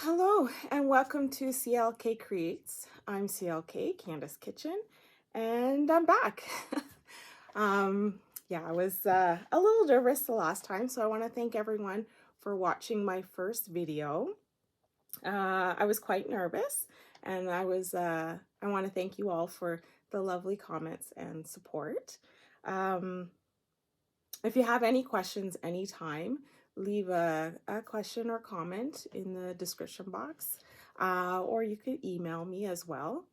Hello and welcome to CLK Creates. I'm CLK, Candace Kitchen, and I'm back. um, yeah, I was a little nervous the last time, so I want to thank everyone for watching my first video. I was quite nervous, and I want to thank you all for the lovely comments and support. If you have any questions anytime, leave a question or comment in the description box, or you could email me as well.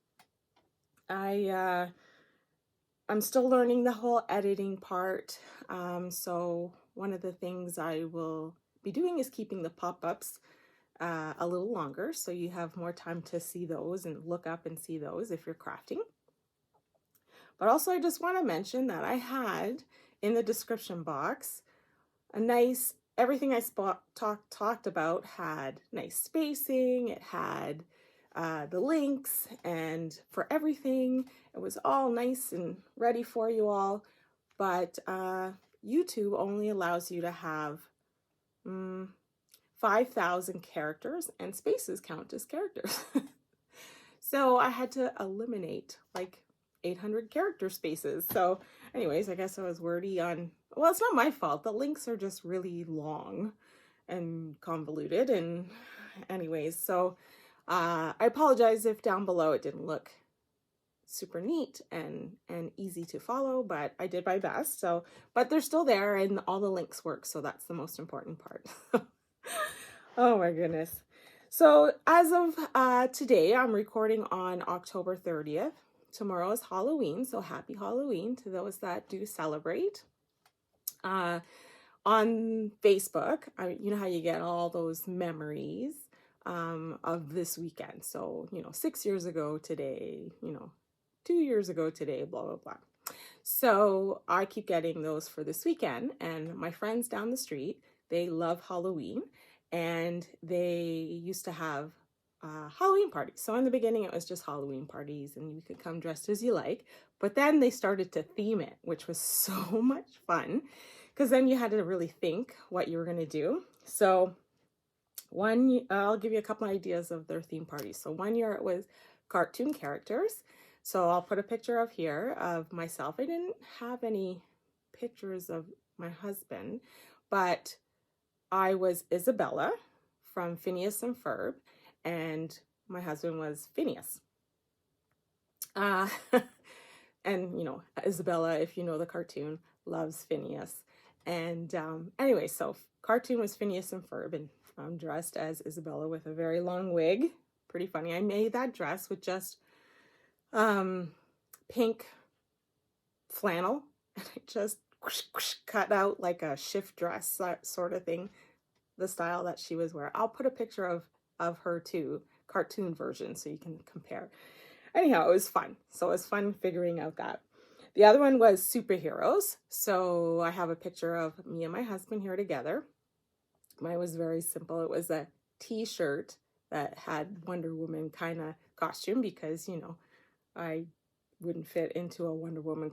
I'm still learning the whole editing part, so one of the things I will be doing is keeping the pop-ups a little longer, so you have more time to see those and look up and see those if you're crafting. But also I just want to mention that I had in the description box a nice, everything I talked about had nice spacing, it had the links, and for everything, it was all nice and ready for you all, but YouTube only allows you to have 5,000 characters, and spaces count as characters. So I had to eliminate like 800 character spaces. So anyways, I guess I was wordy on, well, it's not my fault. The links are just really long and convoluted. And anyways, so I apologize if down below it didn't look super neat and easy to follow, but I did my best. So, but they're still there and all the links work. So that's the most important part. Oh my goodness. So as of today, I'm recording on October 30th. Tomorrow is Halloween, so happy Halloween to those that do celebrate. On Facebook, you know how you get all those memories of this weekend. So, 6 years ago today, 2 years ago today, blah, blah, blah. So I keep getting those for this weekend, and my friends down the street, they love Halloween, and they used to have Halloween parties. So in the beginning, it was just Halloween parties, and you could come dressed as you like. But then they started to theme it, which was so much fun, because then you had to really think what you were going to do. So I'll give you a couple ideas of their theme parties. So one year it was cartoon characters. So I'll put a picture of here of myself. I didn't have any pictures of my husband, but I was Isabella from Phineas and Ferb, and my husband was Phineas. And, Isabella, if you know the cartoon, loves Phineas. And anyway, so cartoon was Phineas and Ferb, and I'm dressed as Isabella with a very long wig. Pretty funny. I made that dress with just pink flannel, and I just cut out like a shift dress sort of thing, the style that she was wearing. I'll put a picture of her too, cartoon version, so you can compare. Anyhow, it was fun. So it was fun figuring out that. The other one was superheroes. So I have a picture of me and my husband here together. Mine was very simple. It was a t-shirt that had Wonder Woman kind of costume because, I wouldn't fit into a Wonder Woman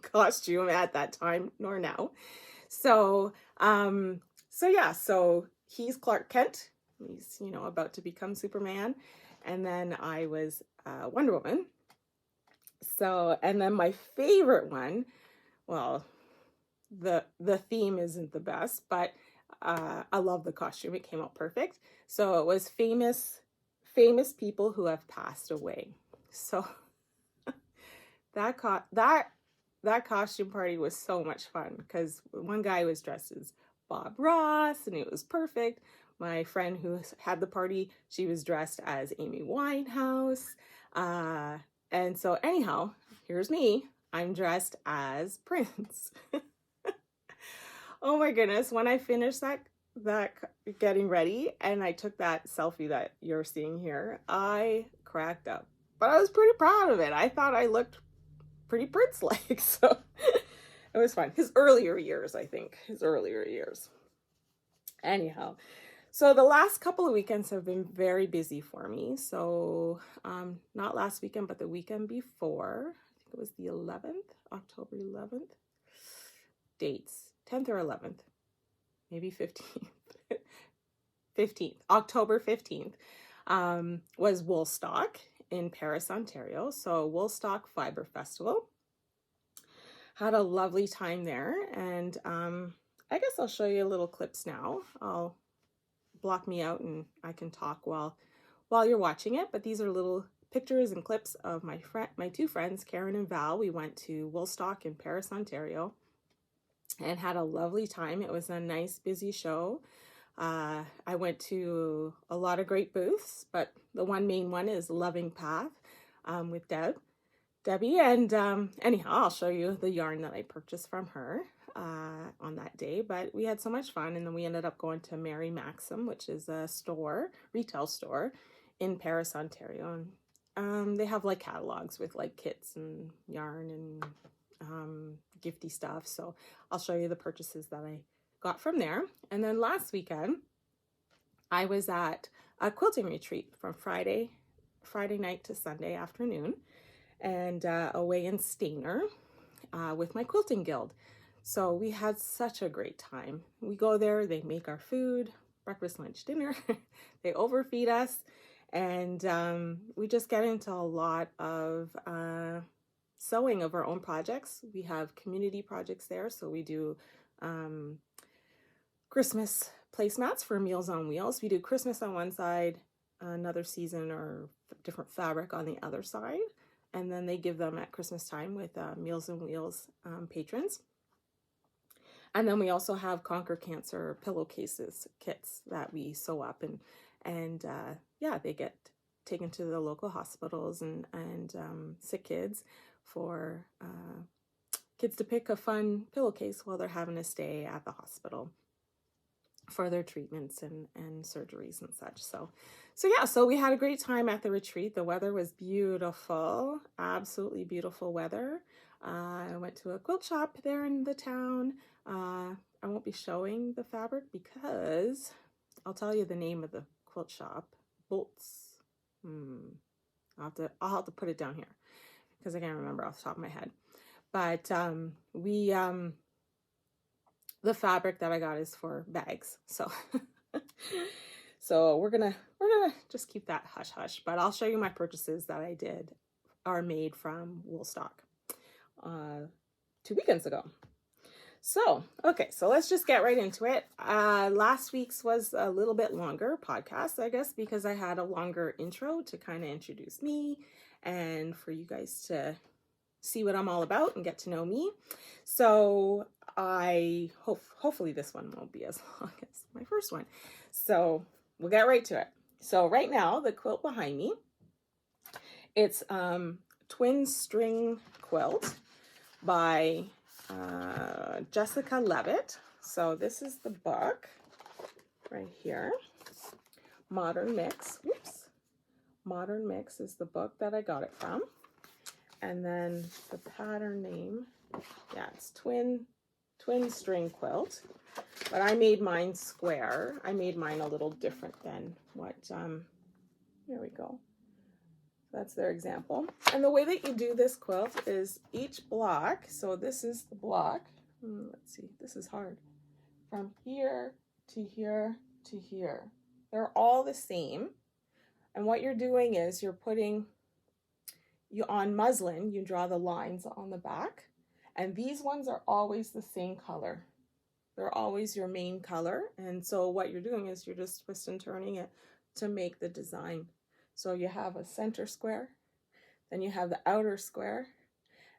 costume at that time, nor now. So, so he's Clark Kent. He's, about to become Superman. And then I was Wonder Woman. So, and then my favorite one, well, the theme isn't the best, but I love the costume. It came out perfect. So it was famous people who have passed away. So that costume party was so much fun because one guy was dressed as Bob Ross and it was perfect. My friend who had the party, she was dressed as Amy Winehouse. And so anyhow, here's me. I'm dressed as Prince. Oh my goodness. When I finished that getting ready and I took that selfie that you're seeing here, I cracked up. But I was pretty proud of it. I thought I looked pretty Prince-like. So it was fun. His earlier years, I think. His earlier years. Anyhow. So the last couple of weekends have been very busy for me. So not last weekend, but the weekend before. I think it was the 11th, October 11th. Dates, 10th or 11th, maybe 15th. 15th, October 15th, was Woolstock in Paris, Ontario. So Woolstock Fiber Festival. Had a lovely time there, and I guess I'll show you little clips now. I'll block me out and I can talk while you're watching it, but these are little pictures and clips of my two friends, Karen and Val. We went to Woolstock in Paris, Ontario, and had a lovely time. It was a nice, busy show. I went to a lot of great booths, but the one main one is Loving Path with Debbie. And anyhow, I'll show you the yarn that I purchased from her on that day. But we had so much fun, and then we ended up going to Mary Maxim, which is a retail store in Paris, Ontario. And they have like catalogs with like kits and yarn and gifty stuff. So I'll show you the purchases that I got from there. And then last weekend, I was at a quilting retreat from Friday night to Sunday afternoon, and away in Stainer with my quilting guild. So we had such a great time. We go there, they make our food, breakfast, lunch, dinner. They overfeed us, and we just get into a lot of sewing of our own projects. We have community projects there, so we do Christmas placemats for Meals on Wheels. We do Christmas on one side, another season or different fabric on the other side, and then they give them at Christmas time with Meals on Wheels patrons. And then we also have Conquer Cancer pillowcases kits that we sew up, and yeah, they get taken to the local hospitals and sick kids for kids to pick a fun pillowcase while they're having a stay at the hospital for their treatments and surgeries and such. So yeah, so we had a great time at the retreat. The weather was beautiful, absolutely beautiful weather. I went to a quilt shop there in the town. I won't be showing the fabric because I'll tell you the name of the quilt shop. Bolts. I'll have to put it down here because I can't remember off the top of my head. But the fabric that I got is for bags. So so we're gonna just keep that hush hush. But I'll show you my purchases that I did are made from Woolstock 2 weekends ago. So, okay, so let's just get right into it. Last week's was a little bit longer podcast, I guess, because I had a longer intro to kind of introduce me and for you guys to see what I'm all about and get to know me. So I hopefully this one won't be as long as my first one. So we'll get right to it. So right now, the quilt behind me, it's Twin String Quilt by Jessica Levitt. So this is the book right here. Modern Mix. Whoops. Modern Mix is the book that I got it from. And then the pattern name, yeah, it's Twin String Quilt. But I made mine square. I made mine a little different than what, here we go. That's their example. And the way that you do this quilt is each block, so this is the block, let's see, this is hard, from here to here to here. They're all the same. And what you're doing is you're putting, on muslin, you draw the lines on the back, and these ones are always the same color. They're always your main color. And so what you're doing is you're just twisting and turning it to make the design. So you have a center square, then you have the outer square,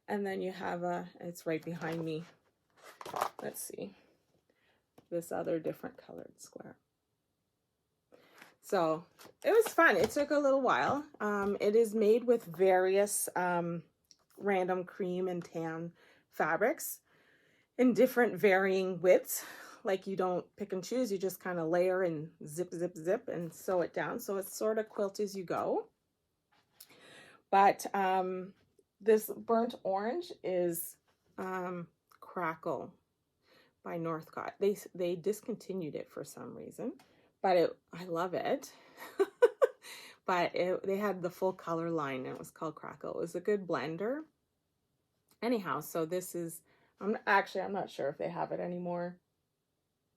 and then you have it's right behind me, let's see, this other different colored square. So it was fun. It took a little while. It is made with various random cream and tan fabrics in different varying widths. Like you don't pick and choose, you just kind of layer and zip, zip, zip and sew it down. So it's sort of quilt as you go. But this burnt orange is Crackle by Northcott. They discontinued it for some reason, but I love it. But they had the full color line and it was called Crackle. It was a good blender. Anyhow, so this is, I'm not sure if they have it anymore.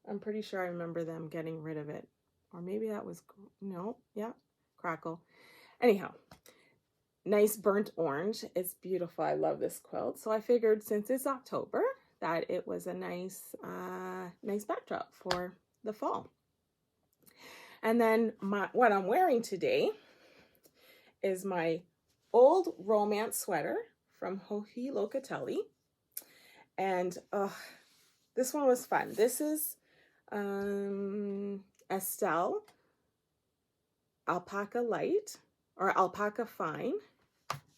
I'm pretty sure I remember them getting rid of it or maybe that was, no, yeah, Crackle. Anyhow, nice burnt orange. It's beautiful. I love this quilt. So I figured since it's October that it was a nice, nice backdrop for the fall. And then what I'm wearing today is my old romance sweater from Joji Locatelli. And this one was fun. This is Estelle Alpaca Light or Alpaca Fine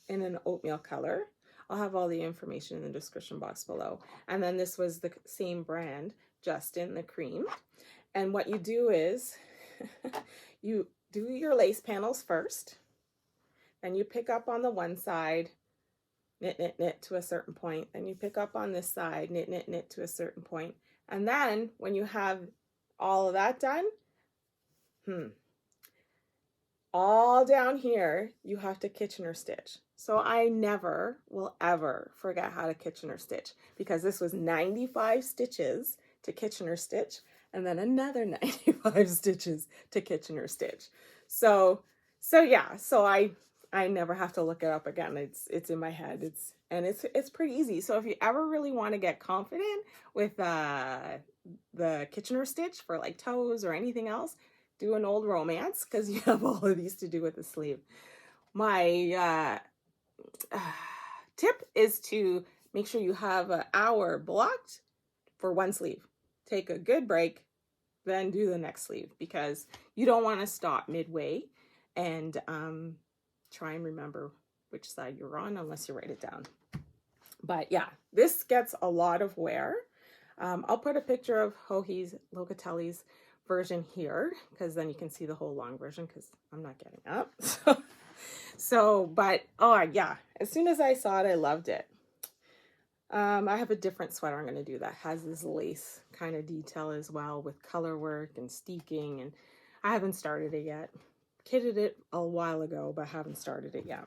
in an oatmeal color. I'll have all the information in the description box below. And then this was the same brand, just in the cream. And what you do is you do your lace panels first, then you pick up on the one side, knit, knit, knit to a certain point, then you pick up on this side, knit, knit, knit to a certain point. And then when you have all of that done, all down here, you have to Kitchener stitch. So I never will ever forget how to Kitchener stitch, because this was 95 stitches to Kitchener stitch and then another 95 stitches to Kitchener stitch. So yeah, so I never have to look it up again. It's in my head. It's pretty easy. So if you ever really want to get confident with the Kitchener stitch for like toes or anything else, do an old romance, because you have all of these to do with the sleeve. My tip is to make sure you have an hour blocked for one sleeve. Take a good break, then do the next sleeve, because you don't want to stop midway and try and remember which side you're on unless you write it down. But yeah, this gets a lot of wear. I'll put a picture of Joji Locatelli's version here, because then you can see the whole long version, because I'm not getting up. But oh yeah, as soon as I saw it, I loved it. I have a different sweater I'm going to do that has this lace kind of detail as well, with color work and steeking, and I haven't started it yet. Kitted it a while ago, but haven't started it yet.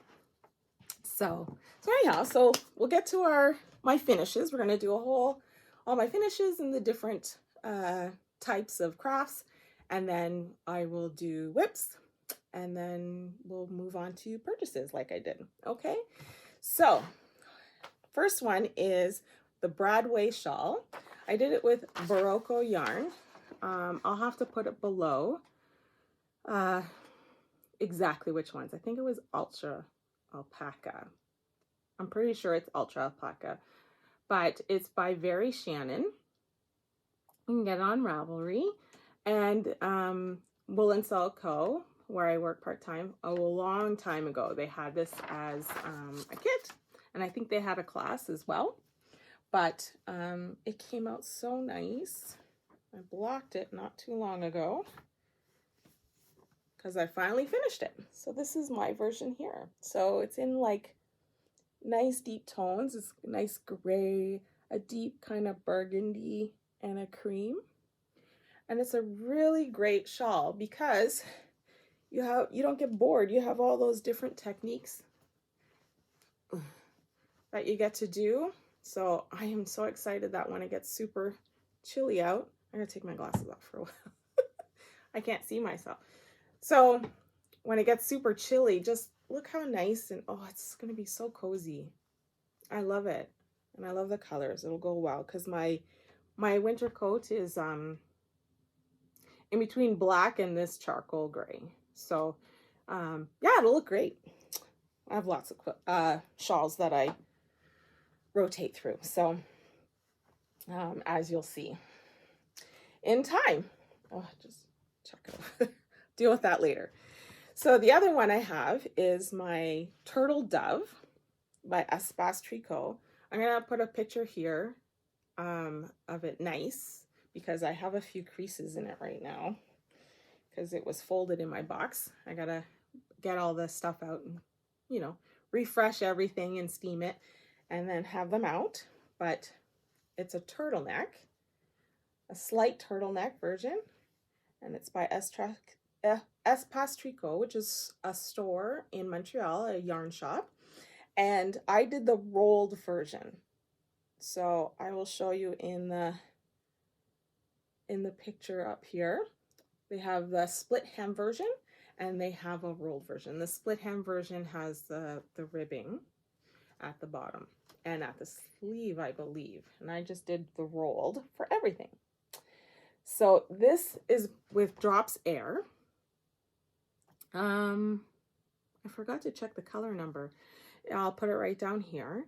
So anyhow, so we'll get to my finishes. We're going to do all my finishes in the different types of crafts, and then I will do whips, and then we'll move on to purchases like I did. Okay, so first one is the Broadway shawl. I did it with Barocco yarn. I'll have to put it below exactly which ones. I think it was Ultra Alpaca. I'm pretty sure it's Ultra Alpaca, but it's by Very Shannon. You can get it on Ravelry. And Wool and Sell Co., where I work part-time, a long time ago, they had this as a kit, and I think they had a class as well. But it came out so nice. I blocked it not too long ago because I finally finished it. So this is my version here. So it's in like nice deep tones. It's nice gray, a deep kind of burgundy, and a cream. And it's a really great shawl because you don't get bored. You have all those different techniques that you get to do. So I am so excited that when it gets super chilly out, I'm gonna take my glasses off for a while. I can't see myself. So when it gets super chilly, just look how nice, and oh, it's gonna be so cozy. I love it. And I love the colors. It'll go well because my winter coat is in between black and this charcoal gray. So yeah, it'll look great. I have lots of shawls that I rotate through. So as you'll see in time. Oh, just check it out. Deal with that later. So the other one I have is my Turtle Dove by Espace Tricot. I'm gonna put a picture here of it nice, because I have a few creases in it right now because it was folded in my box. I gotta get all the stuff out and, you know, refresh everything and steam it and then have them out. But it's a turtleneck, a slight turtleneck version, and it's by Espace Tricot, which is a store in Montreal, a yarn shop. And I did the rolled version. So I will show you in the picture up here. They have the split hem version and they have a rolled version. The split hem version has the ribbing at the bottom and at the sleeve, I believe. And I just did the rolled for everything. So this is with Drops Air. I forgot to check the color number. I'll put it right down here.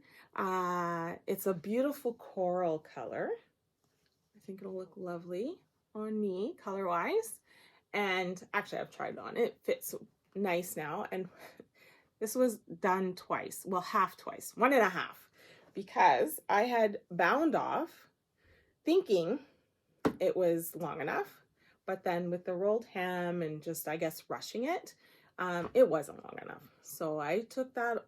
It's a beautiful coral color. I think it'll look lovely on me color-wise. And actually I've tried it on. It fits nice now. And this was done twice. Well, half twice. 1.5. Because I had bound off thinking it was long enough. But then with the rolled hem and just, I guess, rushing it, it wasn't long enough. So I took that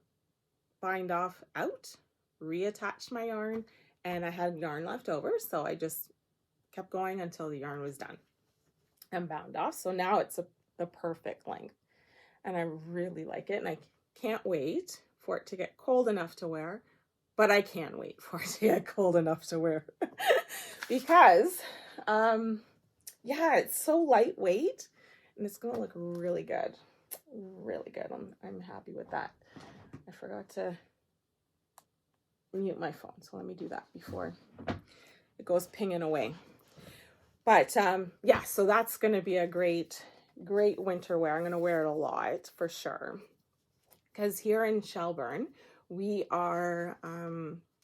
bind off out, reattached my yarn, and I had yarn left over. So I just kept going until the yarn was done and bound off. So now it's the perfect length. And I really like it. And I can't wait for it to get cold enough to wear. But I can wait for it to get cold enough to wear. Because, yeah, it's so lightweight. And it's going to look really good. Really good. I'm happy with that. I forgot to mute my phone. So let me do that before it goes pinging away. But yeah, so that's going to be a great winter wear. I'm going to wear it a lot for sure. Because here in Shelburne, we are,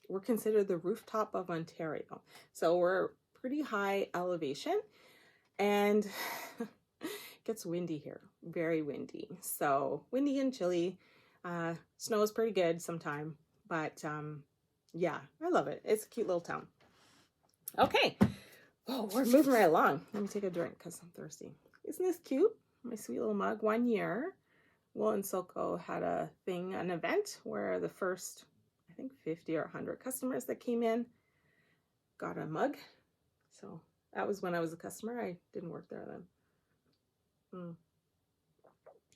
we're considered the rooftop of Ontario. So we're pretty high elevation and it gets windy here, very windy. So windy and chilly, snow is pretty good sometime, but yeah, I love it. It's a cute little town. Okay. Oh, we're moving right along. Let me take a drink because I'm thirsty. Isn't this cute? My sweet little mug. 1 year, Wool and Silco had an event where the first, I think 50 or 100 customers that came in got a mug. So that was when I was a customer. I didn't work there then.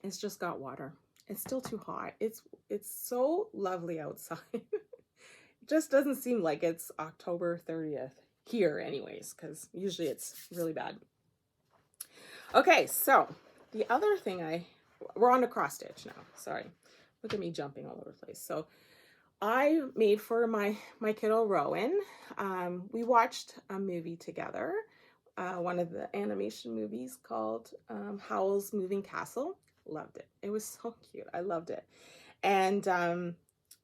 It's just got water. It's still too hot. It's so lovely outside. It just doesn't seem like it's October 30th. Here anyways, because usually it's really bad. Okay, so the other thing we're on to cross stitch now. Sorry, look at me jumping all over the place. So I made for my kiddo Rowan. We watched a movie together, one of the animation movies called Howl's Moving Castle. Loved it. It was so cute. I loved it. And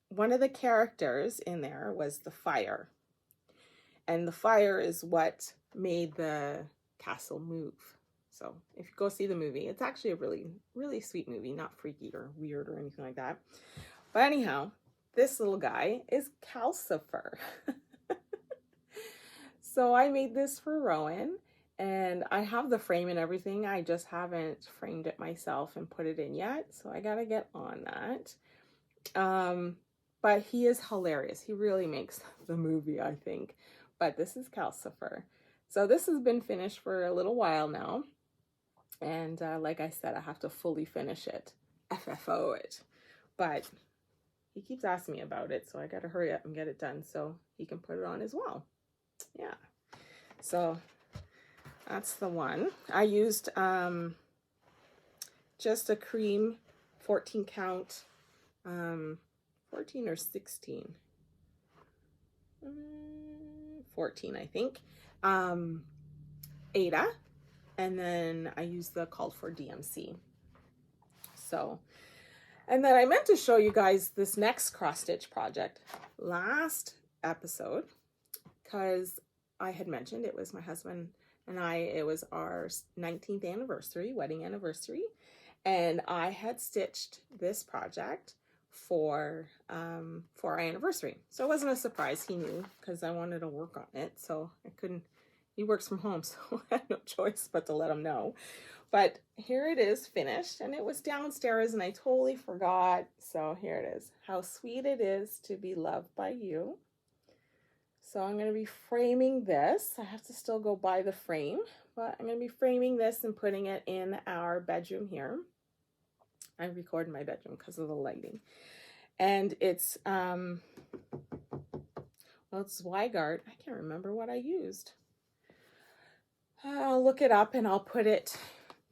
one of the characters in there was the fire. And the fire is what made the castle move. So if you go see the movie, it's actually a really, really sweet movie, not freaky or weird or anything like that. But anyhow, this little guy is Calcifer. So I made this for Rowan and I have the frame and everything. I just haven't framed it myself and put it in yet. So I got to get on that. But he is hilarious. He really makes the movie, I think. But this is Calcifer. So this has been finished for a little while now. And like I said, I have to fully finish it. FFO it. But he keeps asking me about it. So I got to hurry up and get it done so he can put it on as well. Yeah. So that's the one. I used just a cream 14 count, 14 or 16. 14, I think. Ada, and then I used the called for DMC. So, and then I meant to show you guys this next cross stitch project last episode because I had mentioned it was my husband and it was our 19th anniversary, wedding anniversary, and I had stitched this project for our anniversary. So it wasn't a surprise. He knew because I wanted to work on it. So I couldn't, he works from home, so I had no choice but to let him know. But here it is finished and it was downstairs and I totally forgot. So here it is. How sweet it is to be loved by you. So I'm going to be framing this. I have to still go buy the frame, but I'm going to be framing this and putting it in our bedroom here. I record in my bedroom because of the lighting. And it's, well, it's Zweigart. I can't remember what I used. I'll look it up and I'll put it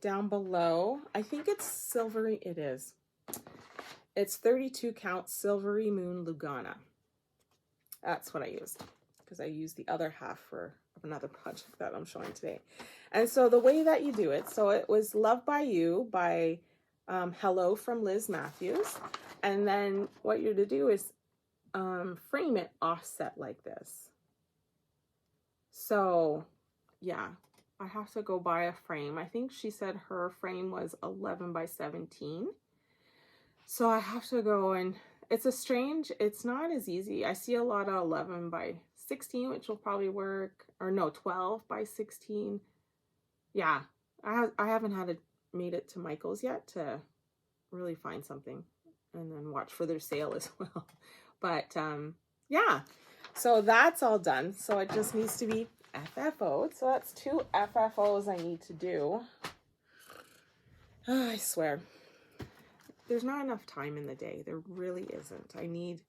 down below. I think it's silvery. It is. It's 32 count Silvery Moon Lugana. That's what I used, because I used the other half for another project that I'm showing today. And so the way that you do it, so it was Love by You by Hello from Liz Matthews. And then what you're to do is frame it offset like this. So yeah, I have to go buy a frame. I think she said her frame was 11 by 17. So I have to go, and it's not as easy. I see a lot of 11 by 16, which will probably work, or no, 12 by 16. Yeah, I haven't made it to Michael's yet to really find something, and then watch for their sale as well. But yeah, so that's all done. So it just needs to be FFO'd. So that's 2 FFOs I need to do. Oh, I swear. There's not enough time in the day. There really isn't. I need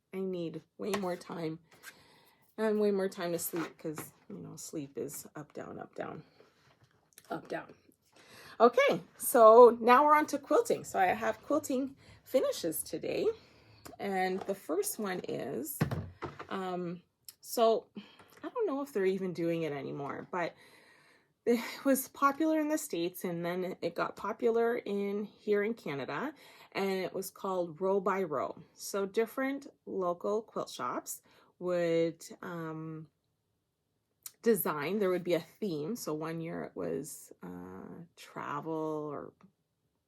way more time, and way more time to sleep, because, you know, sleep is up, down, up, down, up, down. Okay, so now we're on to quilting. So I have quilting finishes today, and the first one is, so I don't know if they're even doing it anymore, but it was popular in the States, and then it got popular here in Canada, and it was called row by row. So different local quilt shops would design, there would be a theme. So one year it was travel or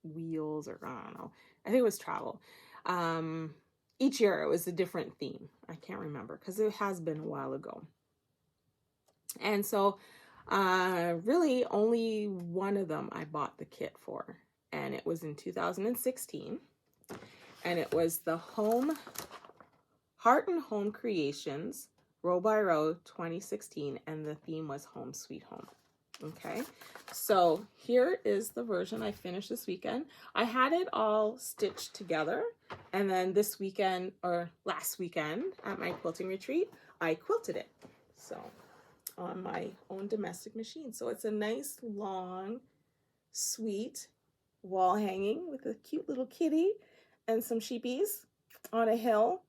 wheels, or I don't know, I think it was travel. Each year it was a different theme. I can't remember, because it has been a while ago. And so really only one of them I bought the kit for, and it was in 2016, and it was the Heart and Home Creations Row by Row 2016, and the theme was Home Sweet Home. Okay, so here is the version I finished this weekend. I had it all stitched together, and then this weekend, or last weekend at my quilting retreat, I quilted it. So on my own domestic machine. So it's a nice, long, sweet wall hanging with a cute little kitty and some sheepies on a hill.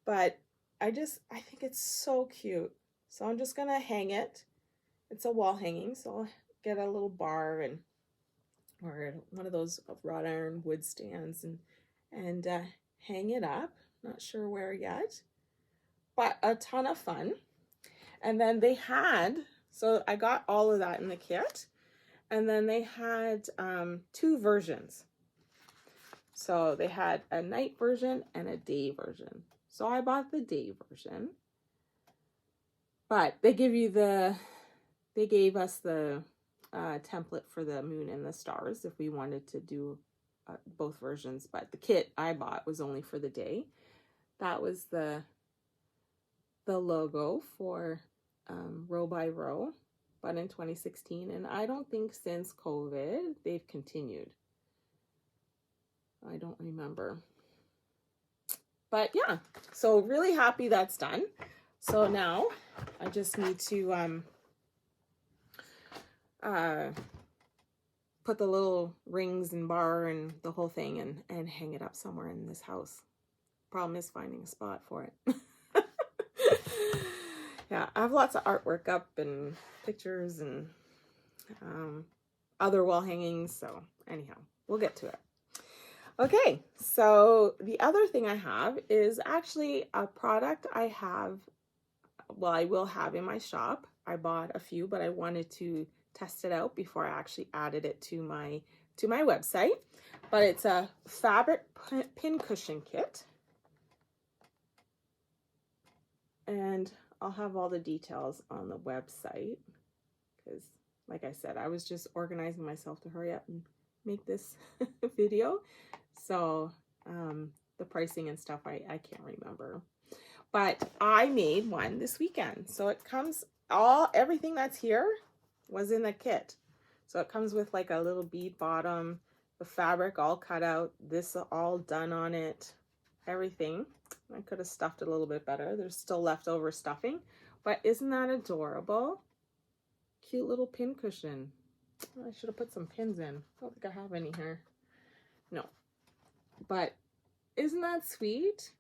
But I think it's so cute. So I'm just gonna hang it. It's a wall hanging, so I'll get a little bar or one of those wrought iron wood stands and hang it up. Not sure where yet, but a ton of fun. And then they had, so I got all of that in the kit, and then they had 2 versions. So they had a night version and a day version. So I bought the day version, but they gave us the template for the moon and the stars if we wanted to do both versions. But the kit I bought was only for the day. That was the logo for Row by Row, but in 2016, and I don't think since COVID they've continued. I don't remember. But yeah, so really happy that's done. So now I just need to put the little rings and bar and the whole thing and hang it up somewhere in this house. Problem is finding a spot for it. Yeah, I have lots of artwork up and pictures and other wall hangings. So anyhow, we'll get to it. Okay, so the other thing I have is actually a product I will have in my shop. I bought a few, but I wanted to test it out before I actually added it to my website. But it's a fabric pin cushion kit. And I'll have all the details on the website, because like I said, I was just organizing myself to hurry up and make this video. So the pricing and stuff, I can't remember. But I made one this weekend. So it comes, everything that's here was in the kit. So it comes with like a little bead bottom, the fabric all cut out, this all done on it, everything. I could have stuffed it a little bit better. There's still leftover stuffing, but isn't that adorable? Cute little pin cushion. I should have put some pins in. I don't think I have any here. No. But isn't that sweet?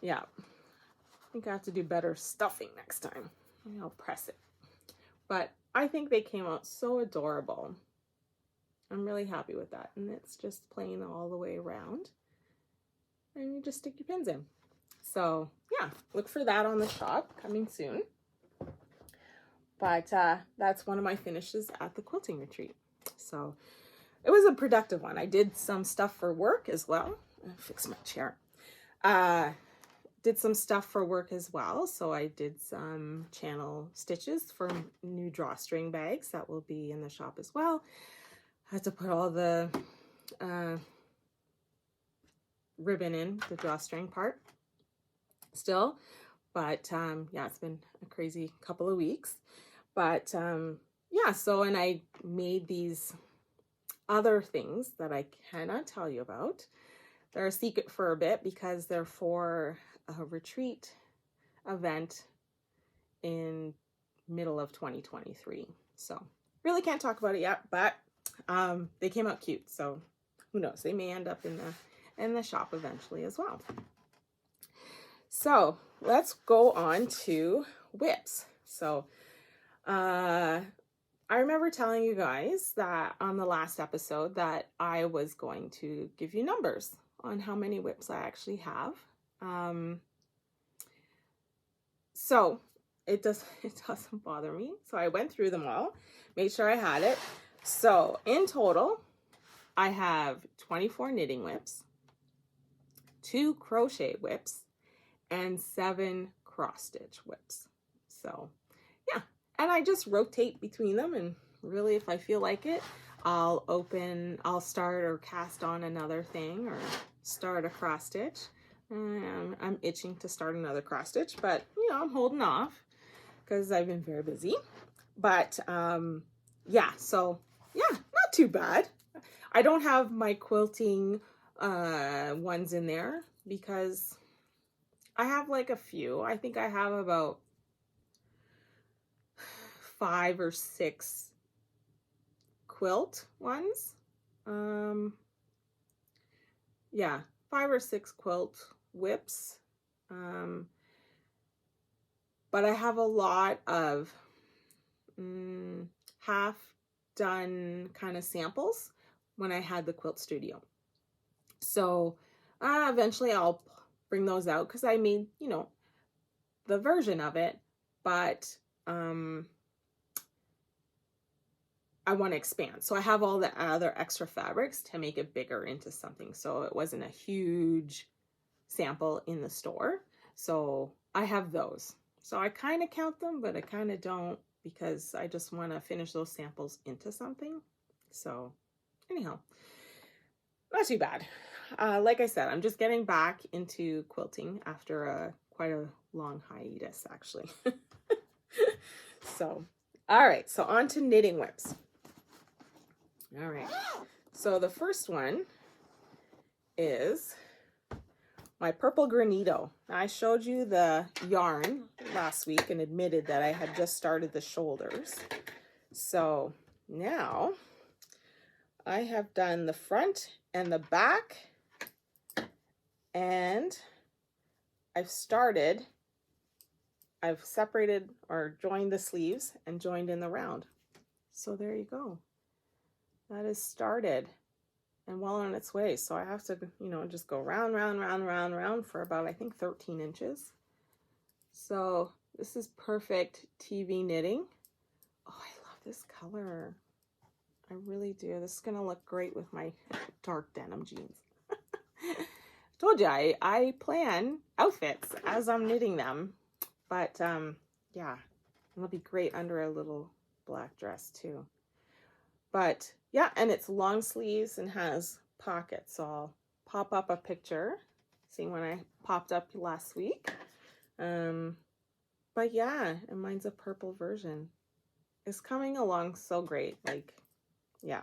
Yeah. I think I have to do better stuffing next time. Maybe I'll press it. But I think they came out so adorable. I'm really happy with that. And it's just plain all the way around. And you just stick your pins in. So yeah, look for that on the shop coming soon. But that's one of my finishes at the quilting retreat. So it was a productive one. I did some stuff for work as well. I'll fix my chair. Did some stuff for work as well. So I did some channel stitches for new drawstring bags that will be in the shop as well. I had to put all the ribbon in the drawstring part still. But yeah, it's been a crazy couple of weeks. But yeah, so, and I made these other things that I cannot tell you about. They're a secret for a bit because they're for a retreat event in middle of 2023. So really can't talk about it yet, but they came out cute. So who knows? They may end up in the shop eventually as well. So let's go on to WIPs. So I remember telling you guys that on the last episode that I was going to give you numbers on how many WIPs I actually have. So it doesn't bother me. So I went through them all, made sure I had it. So in total, I have 24 knitting WIPs, 2 crochet WIPs, and 7 cross stitch WIPs. So yeah, and I just rotate between them, and really if I feel like it, I'll start or cast on another thing or start a cross stitch. I'm itching to start another cross stitch, but you know, I'm holding off because I've been very busy. But yeah, so yeah, not too bad. I don't have my quilting ones in there because I have like a few. I think I have about 5 or 6 quilt ones. Yeah, 5 or 6 quilt WIPs. But I have a lot of half done kind of samples when I had the quilt studio. So eventually I'll bring those out because I made, you know, the version of it, but I want to expand. So I have all the other extra fabrics to make it bigger into something. So it wasn't a huge sample in the store. So I have those. So I kind of count them, but I kind of don't because I just want to finish those samples into something. So anyhow, not too bad. Like I said, I'm just getting back into quilting after quite a long hiatus, actually. So, all right. So on to knitting WIPs. All right. So the first one is my purple granito. Now, I showed you the yarn last week and admitted that I had just started the shoulders. So now I have done the front and the back, and I've separated or joined the sleeves and joined in the round. So there you go. That is started and well on its way. So I have to, you know, just go round, round, round, round, round for about, I think, 13 inches. So this is perfect TV knitting. Oh, I love this color. I really do. This is going to look great with my dark denim jeans. Told you, I plan outfits as I'm knitting them. But, yeah, it'll be great under a little black dress, too. But, yeah, and it's long sleeves and has pockets. So I'll pop up a picture. See when I popped up last week. But, yeah, and mine's a purple version. It's coming along so great. Like, yeah,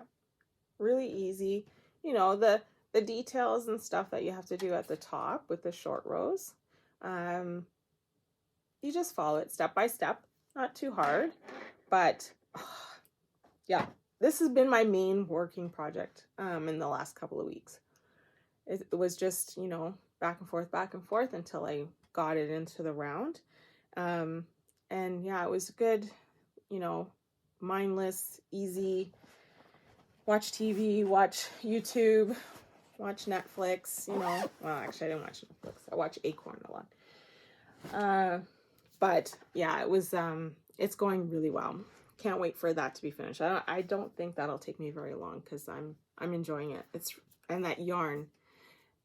really easy. You know, the details and stuff that you have to do at the top with the short rows. You just follow it step by step. Not too hard, but yeah, this has been my main working project in the last couple of weeks. It was just, you know, back and forth until I got it into the round. And yeah, it was good, you know, mindless, easy, watch TV, watch YouTube, watch Netflix, you know. Well, actually I didn't watch Netflix. I watch Acorn a lot. But yeah, it was, it's going really well. Can't wait for that to be finished. I don't think that'll take me very long because I'm enjoying it. And that yarn,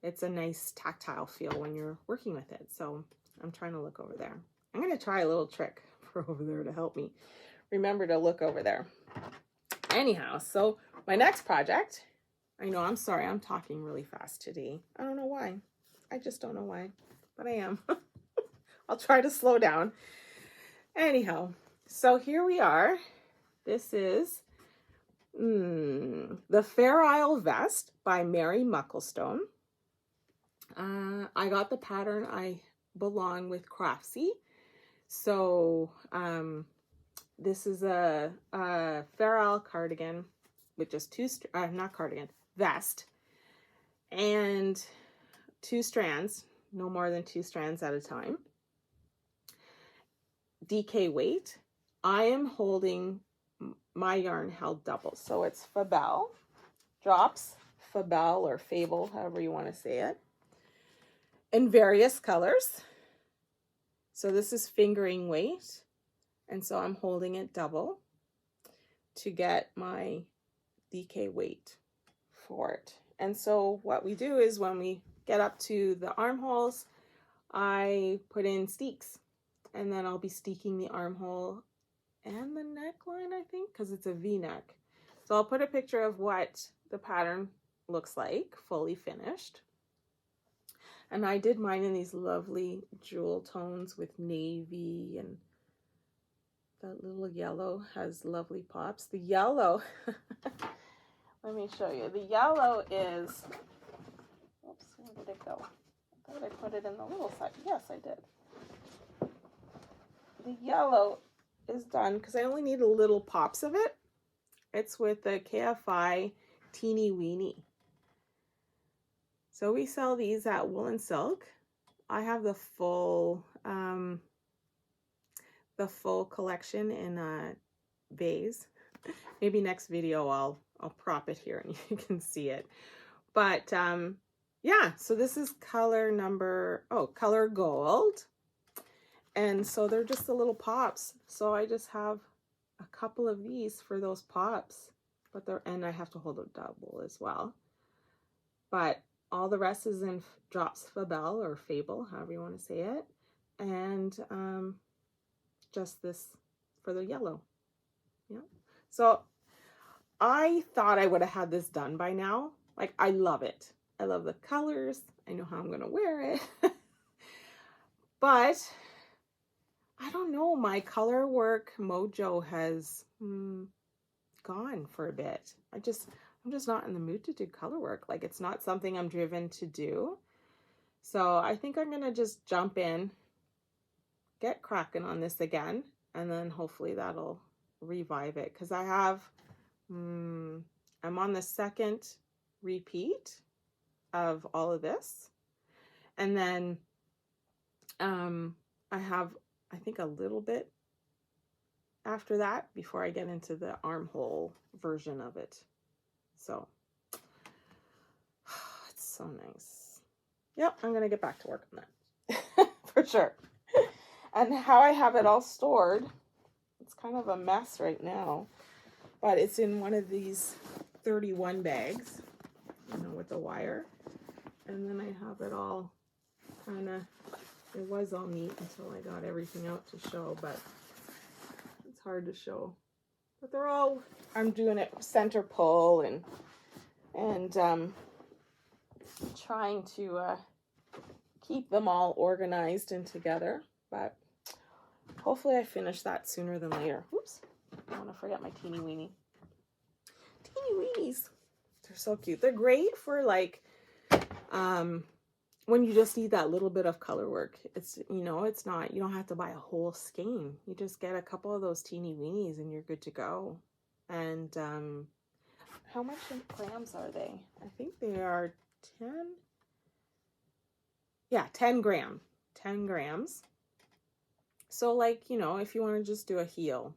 it's a nice tactile feel when you're working with it. So I'm trying to look over there. I'm going to try a little trick for over there to help me remember to look over there. Anyhow, so my next project, I know, I'm sorry, I'm talking really fast today. I don't know why. I just don't know why, but I am. I'll try to slow down. Anyhow, so here we are. This is the Fair Isle Vest by Mary Mucklestone. I got the pattern. I belong with Craftsy. So this is a Fair Isle cardigan with just vest and 2 strands, no more than 2 strands at a time. DK weight. I am holding my yarn held double, so it's Fabelle drops, Fabelle or Fable, however you want to say it, in various colors. So this is fingering weight, and so I'm holding it double to get my DK weight for it. And so what we do is when we get up to the armholes, I put in steeks, and then I'll be steeking the armhole and the neckline, I think, because it's a V-neck. So I'll put a picture of what the pattern looks like, fully finished. And I did mine in these lovely jewel tones with navy, and that little yellow has lovely pops. The yellow, let me show you. The yellow is, oops, where did it go? I thought I put it in the little side. Yes, I did. The yellow is done because I only need a little pops of it. It's with the KFI Teeny Weeny. So we sell these at Wool and Silk. I have the full collection in a vase. Maybe next video I'll prop it here and you can see it. But yeah, so this is color gold. And so they're just the little pops. So I just have a couple of these for those pops. And I have to hold it double as well. But all the rest is in drops Fabelle or Fable, however you want to say it. And just this for the yellow. Yeah. So I thought I would have had this done by now. Like, I love it. I love the colors. I know how I'm going to wear it. But I don't know, my color work mojo has gone for a bit. I'm just not in the mood to do color work. Like, it's not something I'm driven to do. So I think I'm going to just jump in, get cracking on this again, and then hopefully that'll revive it. Because I have, I'm on the 2nd repeat of all of this. And then I have, I think, a little bit after that before I get into the armhole version of it. So it's so nice. Yep, I'm gonna get back to work on that for sure. And how I have it all stored, it's kind of a mess right now, but it's in one of these 31 bags, you know, with the wire. And then I have it all kind of, it was all neat until I got everything out to show, but it's hard to show. But they're all, I'm doing it center pull and trying to keep them all organized and together. But hopefully I finish that sooner than later. Oops, I don't want to forget my teeny weeny. Teeny weenies. They're so cute. They're great for like, when you just need that little bit of color work. It's, you know, it's not, you don't have to buy a whole skein. You just get a couple of those teeny weenies and you're good to go. And how much in grams are they? I think they are 10. Yeah, 10 gram. 10 grams. So like, you know, if you want to just do a heel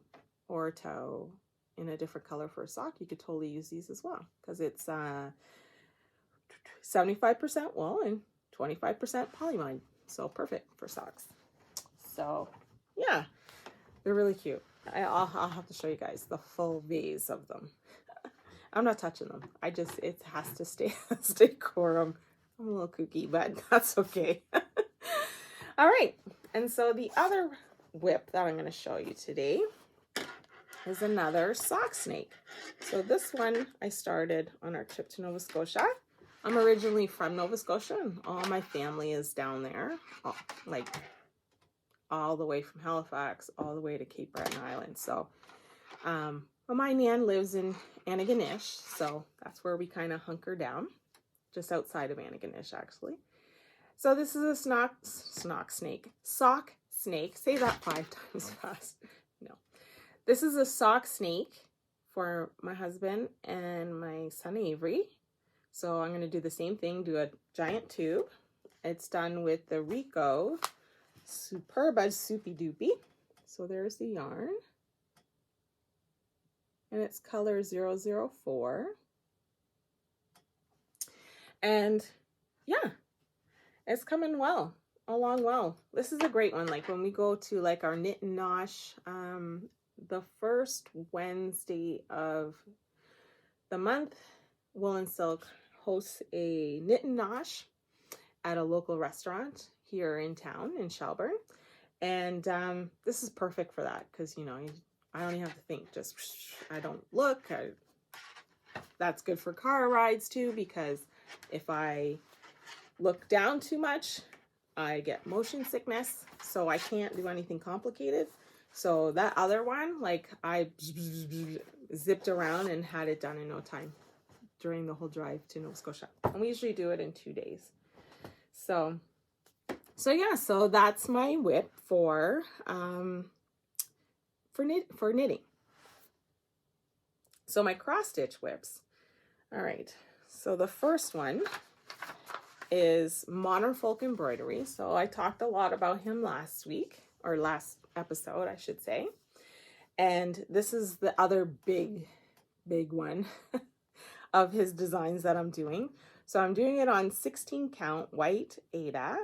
or a toe in a different color for a sock, you could totally use these as well, because it's 75% wool and 25% polyamide. So perfect for socks. So yeah, they're really cute. I'll have to show you guys the full vase of them. I'm not touching them. It has to stay decorum. I'm a little kooky, but that's okay. All right. And so the other WIP that I'm going to show you today is another sock snake. So this one I started on our trip to Nova Scotia. I'm originally from Nova Scotia, and all my family is down there, like all the way from Halifax all the way to Cape Breton Island. So well, my nan lives in Antigonish, so that's where we kind of hunker down, just outside of Antigonish actually. So this is a sock snake. Say that 5 times fast. No. This is a sock snake for my husband and my son Avery. So I'm going to do the same thing, do a giant tube. It's done with the Rico Superba Soupy Doopy. So there's the yarn. And it's color 004. And yeah, it's coming along well. This is a great one. Like when we go to like our knit and nosh, the first Wednesday of the month, Wool and Silk hosts a knit and nosh at a local restaurant here in town in Shelburne. And this is perfect for that, because, you know, I don't even have to think. Just, I don't look. That's good for car rides too, because if I look down too much, I get motion sickness, so I can't do anything complicated. So that other one, like I zipped around and had it done in no time during the whole drive to Nova Scotia. And we usually do it in 2 days. So yeah, so that's my WIP for knitting. So my cross stitch WIPs. All right. So the first one is Modern Folk Embroidery. So I talked a lot about him last week, or last episode, I should say. And this is the other big one of his designs that I'm doing. So I'm doing it on 16 count white Aida,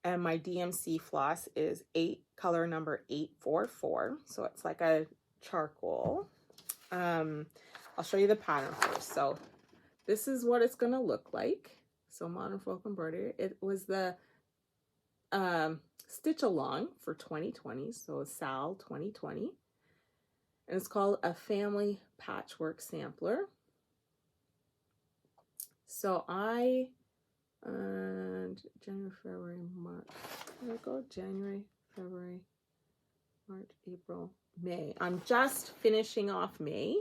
and my DMC floss is color number 844. So it's like a charcoal. I'll show you the pattern first. So this is what it's going to look like. So Modern Folk Embroidery, it was the Stitch Along for 2020, so SAL 2020. And it's called a Family Patchwork Sampler. So I, January, February, March, there we go, January, February, March, April, May. I'm just finishing off May,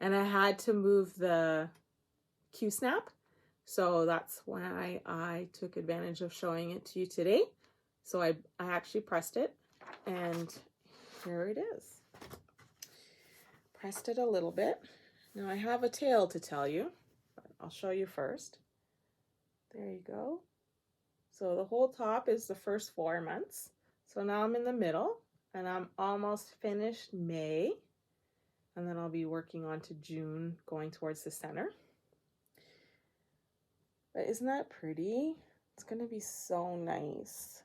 and I had to move the Q-snap. So that's why I took advantage of showing it to you today. So I actually pressed it, and here it is. Pressed it a little bit. Now I have a tail to tell you, but I'll show you first. There you go. So the whole top is the first 4 months. So now I'm in the middle, and I'm almost finished May, and then I'll be working on to June, going towards the center. But isn't that pretty? It's going to be so nice.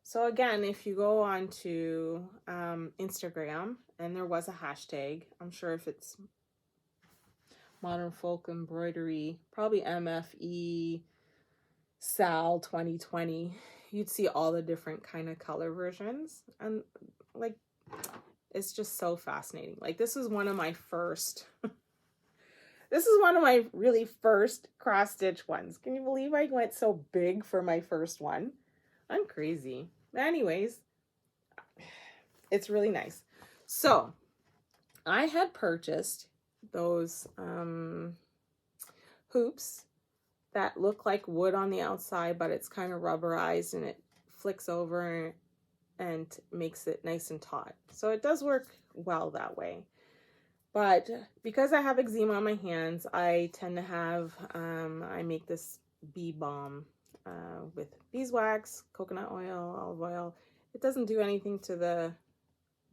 So again, if you go on to Instagram, and there was a hashtag, I'm sure if it's Modern Folk Embroidery, probably MFE SAL 2020, you'd see all the different kind of color versions. And like, it's just so fascinating. Like this is one of my first... This is one of my really first cross stitch ones. Can you believe I went so big for my first one? I'm crazy. Anyways, it's really nice. So I had purchased those hoops that look like wood on the outside, but it's kind of rubberized and it flicks over and makes it nice and taut. So it does work well that way. But because I have eczema on my hands, I tend to have, I make this bee balm with beeswax, coconut oil, olive oil. It doesn't do anything to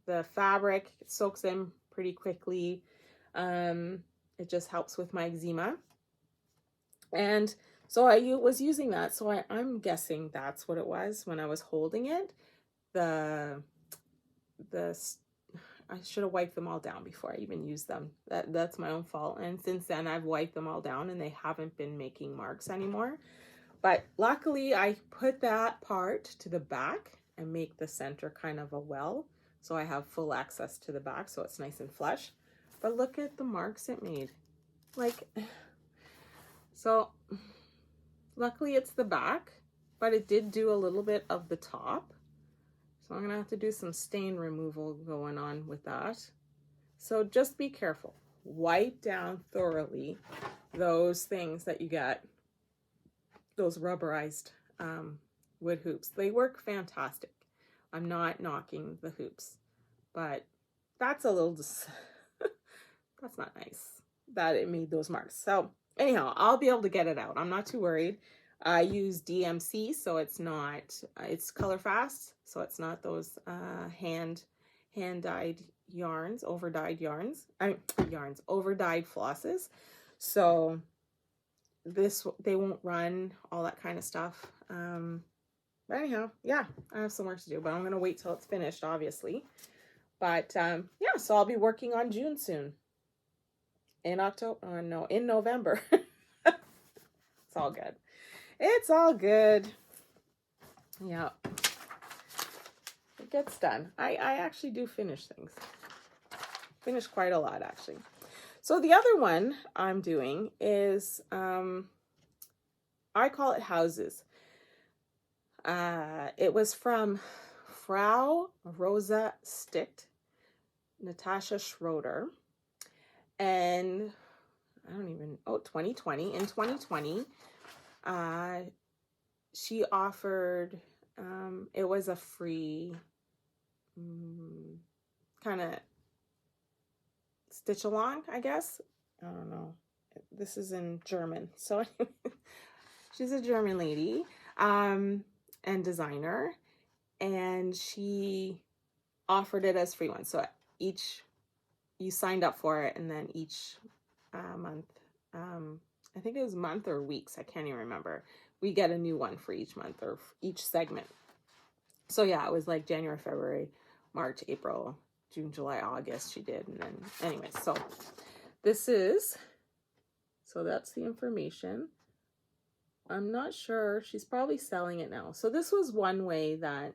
the fabric. It soaks in pretty quickly. It just helps with my eczema. And so I was using that. So I'm guessing that's what it was when I was holding it. I should have wiped them all down before I even used them. That's my own fault. And since then I've wiped them all down and they haven't been making marks anymore. But luckily I put that part to the back and make the center kind of a well. So I have full access to the back so it's nice and flush. But look at the marks it made. Like, so luckily it's the back, but it did do a little bit of the top. So I'm gonna have to do some stain removal going on with that. So just be careful. Wipe down thoroughly those things that you get, those rubberized wood hoops. They work fantastic. I'm not knocking the hoops, but that's a little, that's not nice that it made those marks. So anyhow, I'll be able to get it out. I'm not too worried. I use DMC, so it's not, it's color fast, so it's not those hand-dyed yarns, over-dyed yarns, over-dyed flosses. So they won't run, all that kind of stuff. But anyhow, yeah, I have some work to do, but I'm going to wait till it's finished, obviously. But yeah, so I'll be working on June soon. In October, no, in November. It's all good. It's all good. Yeah. It gets done. I actually do finish things. Finish quite a lot, actually. So the other one I'm doing is, I call it houses. It was from Frau Rosa Sticht, Natasha Schroeder. And I don't even, 2020. In 2020, she offered, it was a free kind of stitch along, I guess. I don't know. This is in German. So she's a German lady and designer. And she offered it as free one. So you signed up for it, and then each month, I think it was month or weeks, I can't even remember, we get a new one for each month or each segment. So yeah, it was like January, February, March, April, June, July, August she did. And then anyway, so that's the information. I'm not sure, she's probably selling it now. So this was one way that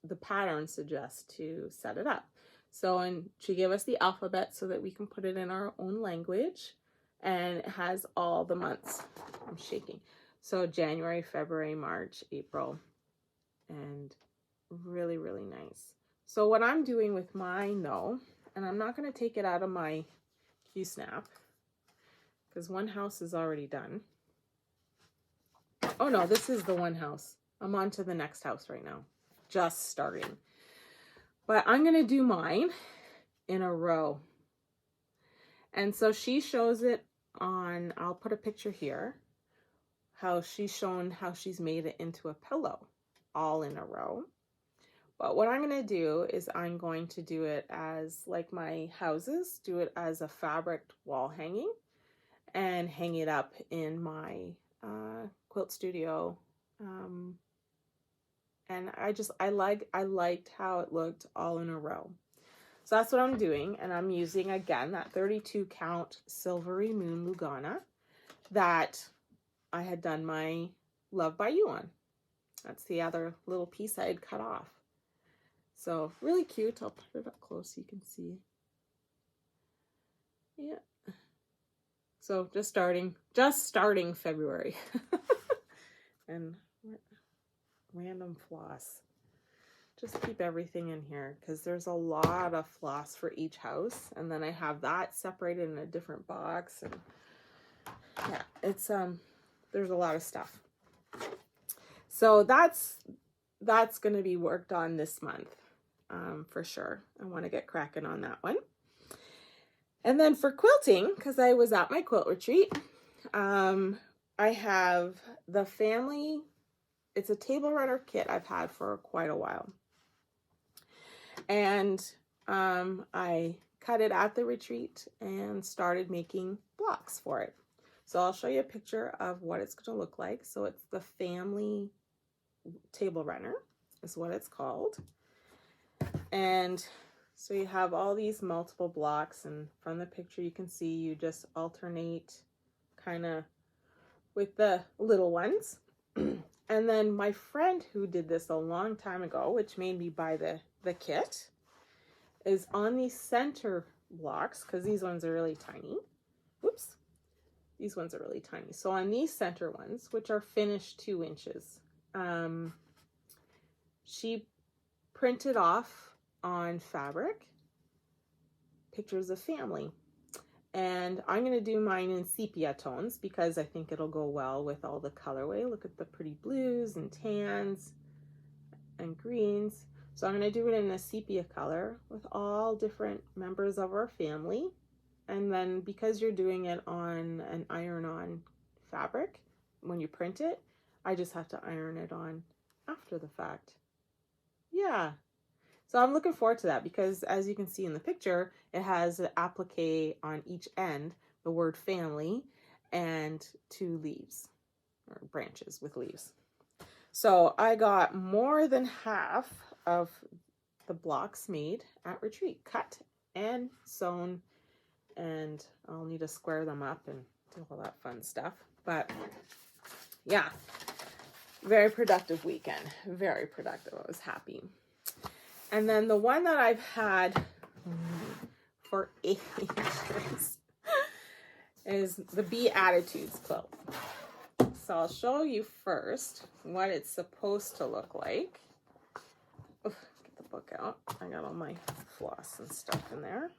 the pattern suggests to set it up. So, and she gave us the alphabet so that we can put it in our own language, and it has all the months. I'm shaking. So January, February, March, April, and really, really nice. So what I'm doing with mine though, and I'm not going to take it out of my Q-snap because one house is already done. Oh no, this is the one house. I'm on to the next house right now. Just starting. But I'm going to do mine in a row. And so she shows it on, I'll put a picture here, how she's shown how she's made it into a pillow all in a row. But what I'm going to do is I'm going to do it as like my houses, do it as a fabric wall hanging and hang it up in my quilt studio. And I liked how it looked all in a row. So that's what I'm doing. And I'm using, again, that 32 count Silvery Moon Lugana that I had done my Love by You on. That's the other little piece I had cut off. So really cute. I'll put it up close so you can see. Yeah. So just starting February. And random floss. Just keep everything in here because there's a lot of floss for each house, and then I have that separated in a different box, and yeah, it's there's a lot of stuff. So that's going to be worked on this month for sure. I want to get cracking on that one. And then for quilting, because I was at my quilt retreat, I have the family, it's a Tablerunner kit I've had for quite a while. And I cut it at the retreat and started making blocks for it. So I'll show you a picture of what it's going to look like. So it's the family Tablerunner is what it's called. And so you have all these multiple blocks, and from the picture you can see you just alternate kind of with the little ones. And then my friend who did this a long time ago, which made me buy the kit, is on these center blocks, because these ones are really tiny. Whoops. These ones are really tiny. So on these center ones, which are finished 2 inches, she printed off on fabric pictures of family. And I'm going to do mine in sepia tones because I think it'll go well with all the colorway. Look at the pretty blues and tans and greens. So I'm going to do it in a sepia color with all different members of our family. And then because you're doing it on an iron-on fabric, when you print it, I just have to iron it on after the fact. Yeah. So I'm looking forward to that because as you can see in the picture, it has an applique on each end, the word family, and 2 leaves or branches with leaves. So I got more than half of the blocks made at retreat, cut and sewn, and I'll need to square them up and do all that fun stuff. But yeah, very productive weekend, very productive. I was happy. And then the one that I've had for ages is the Be Attitudes quilt. So I'll show you first what it's supposed to look like. Oof, get the book out. I got all my floss and stuff in there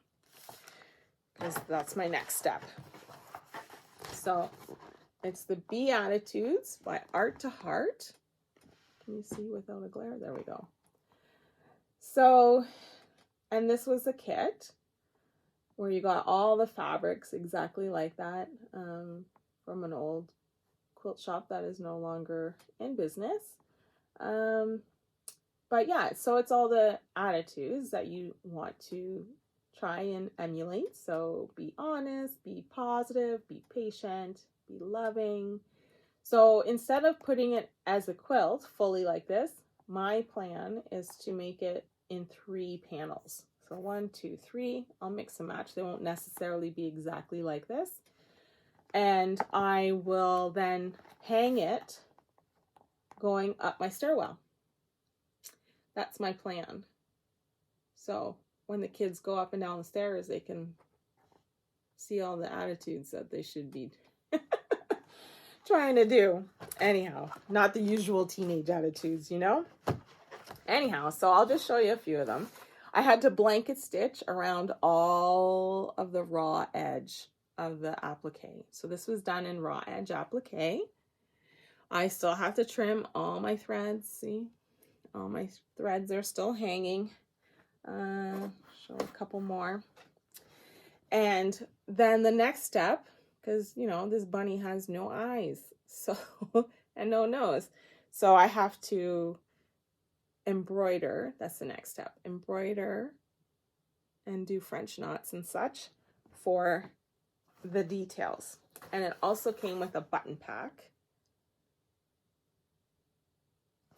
because that's my next step. So it's the Be Attitudes by Art to Heart. Can you see without a glare? There we go. So, and this was a kit where you got all the fabrics exactly like that from an old quilt shop that is no longer in business. But yeah, so it's all the attitudes that you want to try and emulate. So be honest, be positive, be patient, be loving. So instead of putting it as a quilt fully like this, my plan is to make it in 3 panels. So 1, 2, 3, I'll mix and match. They won't necessarily be exactly like this. And I will then hang it going up my stairwell. That's my plan. So when the kids go up and down the stairs, they can see all the attitudes that they should be trying to do. Anyhow, not the usual teenage attitudes, you know? Anyhow, so I'll just show you a few of them. I had to blanket stitch around all of the raw edge of the applique. So this was done in raw edge applique. I still have to trim all my threads. See, all my threads are still hanging. Show a couple more. And then the next step, because you know this bunny has no eyes, so and no nose, so I have to embroider. That's the next step. Embroider and do French knots and such for the details. And it also came with a button pack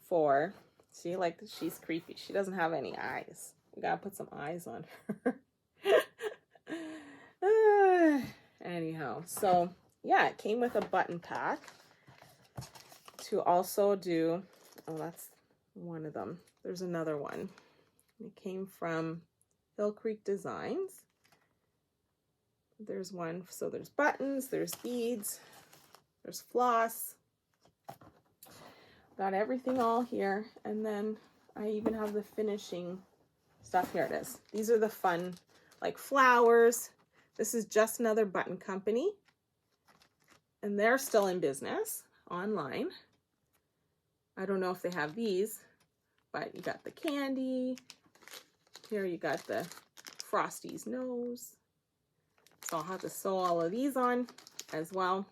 for, see, like she's creepy. She doesn't have any eyes. We gotta put some eyes on her. Anyhow, so yeah, it came with a button pack to also do, oh, that's one of them. There's another one. It came from Hill Creek Designs. There's one, so there's buttons, there's beads, there's floss. Got everything all here, and then I even have the finishing stuff. Here it is. These are the fun, like flowers. This is Just Another Button Company, and they're still in business online. I don't know if they have these, but you got the candy. Here you got the Frosty's nose. So I'll have to sew all of these on as well.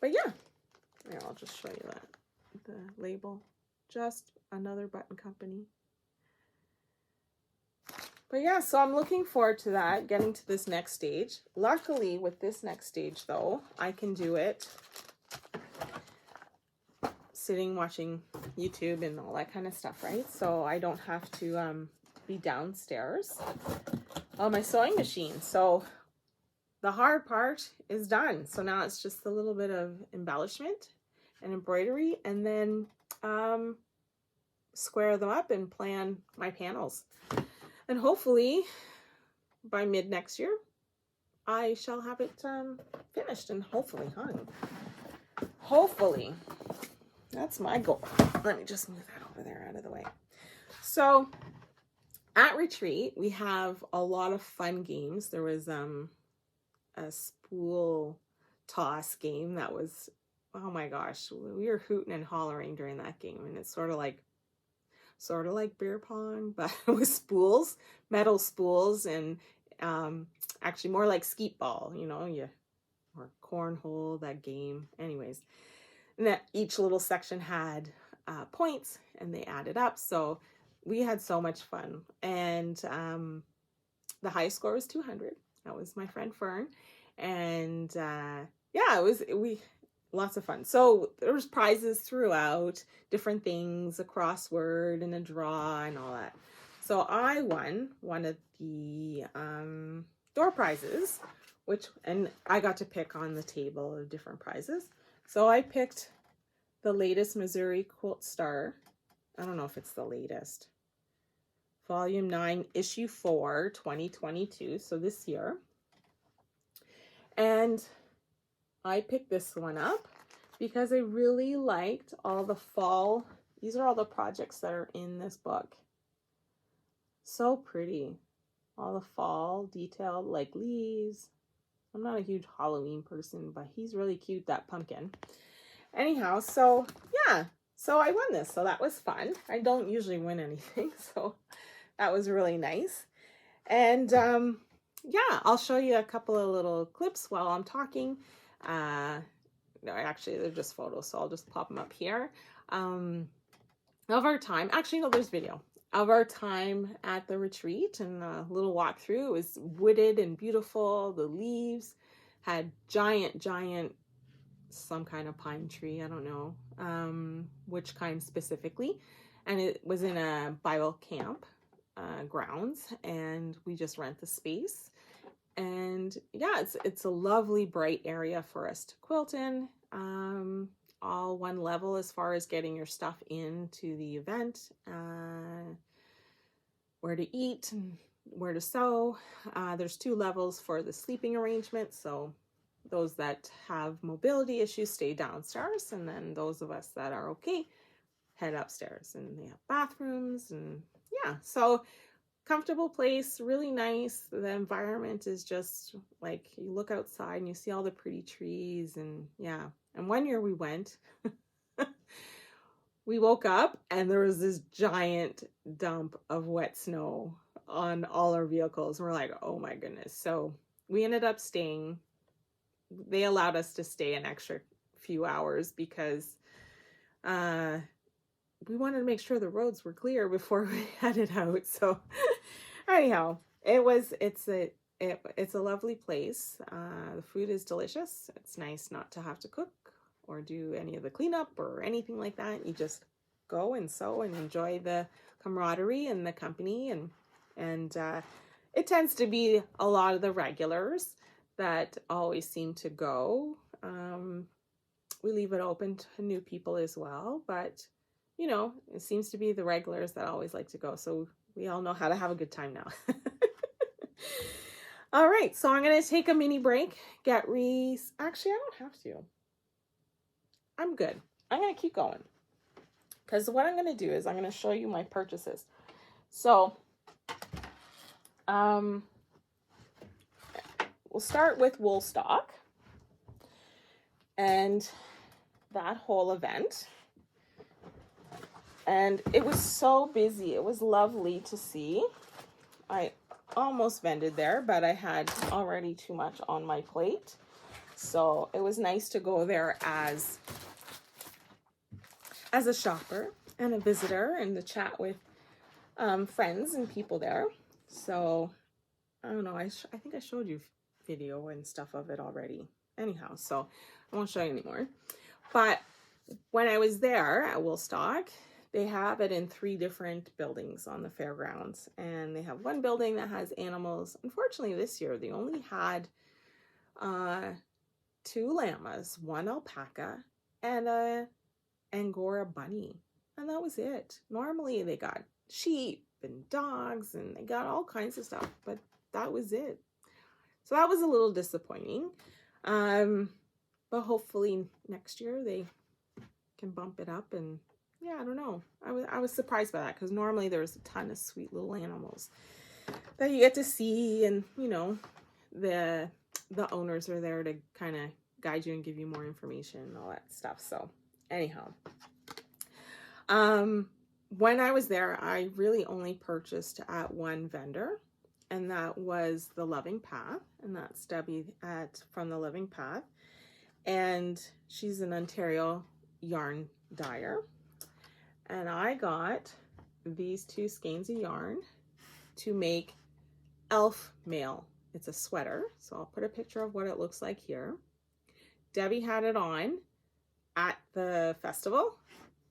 But yeah, here, I'll just show you that. The label, just another button company. But yeah, so I'm looking forward to that, getting to this next stage. Luckily, with this next stage, though, I can do it sitting, watching YouTube and all that kind of stuff, right? So I don't have to be downstairs on my sewing machine. So the hard part is done. So now it's just a little bit of embellishment and embroidery, and then square them up and plan my panels. And hopefully by mid next year, I shall have it finished and hopefully hung. Hopefully. That's my goal. Let me just move that over there out of the way. So at retreat, we have a lot of fun games. There was a spool toss game that was, oh my gosh, we were hooting and hollering during that game. And it's sort of like beer pong, but with spools, metal spools, and actually more like skeet ball, you know, or cornhole, that game. Anyways, and that each little section had points and they added up. So we had so much fun. And the high score was 200. That was my friend Fern. And yeah, lots of fun. So there was prizes throughout, different things, a crossword and a draw and all that. So I won one of the door prizes, and I got to pick on the table of different prizes. So I picked the latest Missouri Quilt Star. I don't know if it's the latest. Volume 9, Issue 4, 2022. So this year. And I picked this one up because I really liked all the fall. These are all the projects that are in this book. So pretty. All the fall detailed, like leaves. I'm not a huge Halloween person, but he's really cute, that pumpkin. Anyhow, so yeah. So I won this, so that was fun. I don't usually win anything, so that was really nice. And yeah, I'll show you a couple of little clips while I'm talking. No, actually, they're just photos, so I'll just pop them up here. Of our time, actually, no, there's video of our time at the retreat, and a little walkthrough. It was wooded and beautiful. The leaves had giant, some kind of pine tree. I don't know which kind specifically. And it was in a Bible camp grounds, and we just rent the space. And yeah, it's a lovely bright area for us to quilt in. All one level as far as getting your stuff into the event, where to eat and where to sew. There's 2 levels for the sleeping arrangement, so those that have mobility issues stay downstairs, and then those of us that are okay head upstairs. And they have bathrooms, and yeah, so comfortable place, really nice. The environment is just like, you look outside and you see all the pretty trees, and yeah. And one year we went, we woke up and there was this giant dump of wet snow on all our vehicles. We're like, oh my goodness. So we ended up staying. They allowed us to stay an extra few hours because we wanted to make sure the roads were clear before we headed out. So anyhow, it's a lovely place. The food is delicious. It's nice not to have to cook or do any of the cleanup or anything like that. You just go and sew and enjoy the camaraderie and the company, and it tends to be a lot of the regulars that always seem to go. We leave it open to new people as well, but you know, it seems to be the regulars that always like to go. So we all know how to have a good time now. All right, so I'm going to take a mini break, actually, I don't have to. I'm good. I'm going to keep going. Because what I'm going to do is I'm going to show you my purchases. So, we'll start with wool stock and that whole event. And it was so busy. It was lovely to see. I almost vended there, but I had already too much on my plate. So it was nice to go there as a shopper and a visitor and to chat with friends and people there. So I don't know, I think I showed you video and stuff of it already. Anyhow, so I won't show you anymore. But when I was there at Woolstock, they have it in 3 different buildings on the fairgrounds. And they have one building that has animals. Unfortunately, this year they only had 2 llamas, 1 alpaca, and a Angora bunny. And that was it. Normally they got sheep and dogs and they got all kinds of stuff, but that was it. So that was a little disappointing. But hopefully next year they can bump it up, and yeah, I don't know. I was surprised by that, because normally there's a ton of sweet little animals that you get to see, and you know, the owners are there to kind of guide you and give you more information and all that stuff. So anyhow, when I was there, I really only purchased at one vendor, and that was the Loving Path, and that's Debbie from the Loving Path, and she's an Ontario yarn dyer. And I got these 2 skeins of yarn to make elf mail. It's a sweater, so I'll put a picture of what it looks like here. Debbie had it on at the festival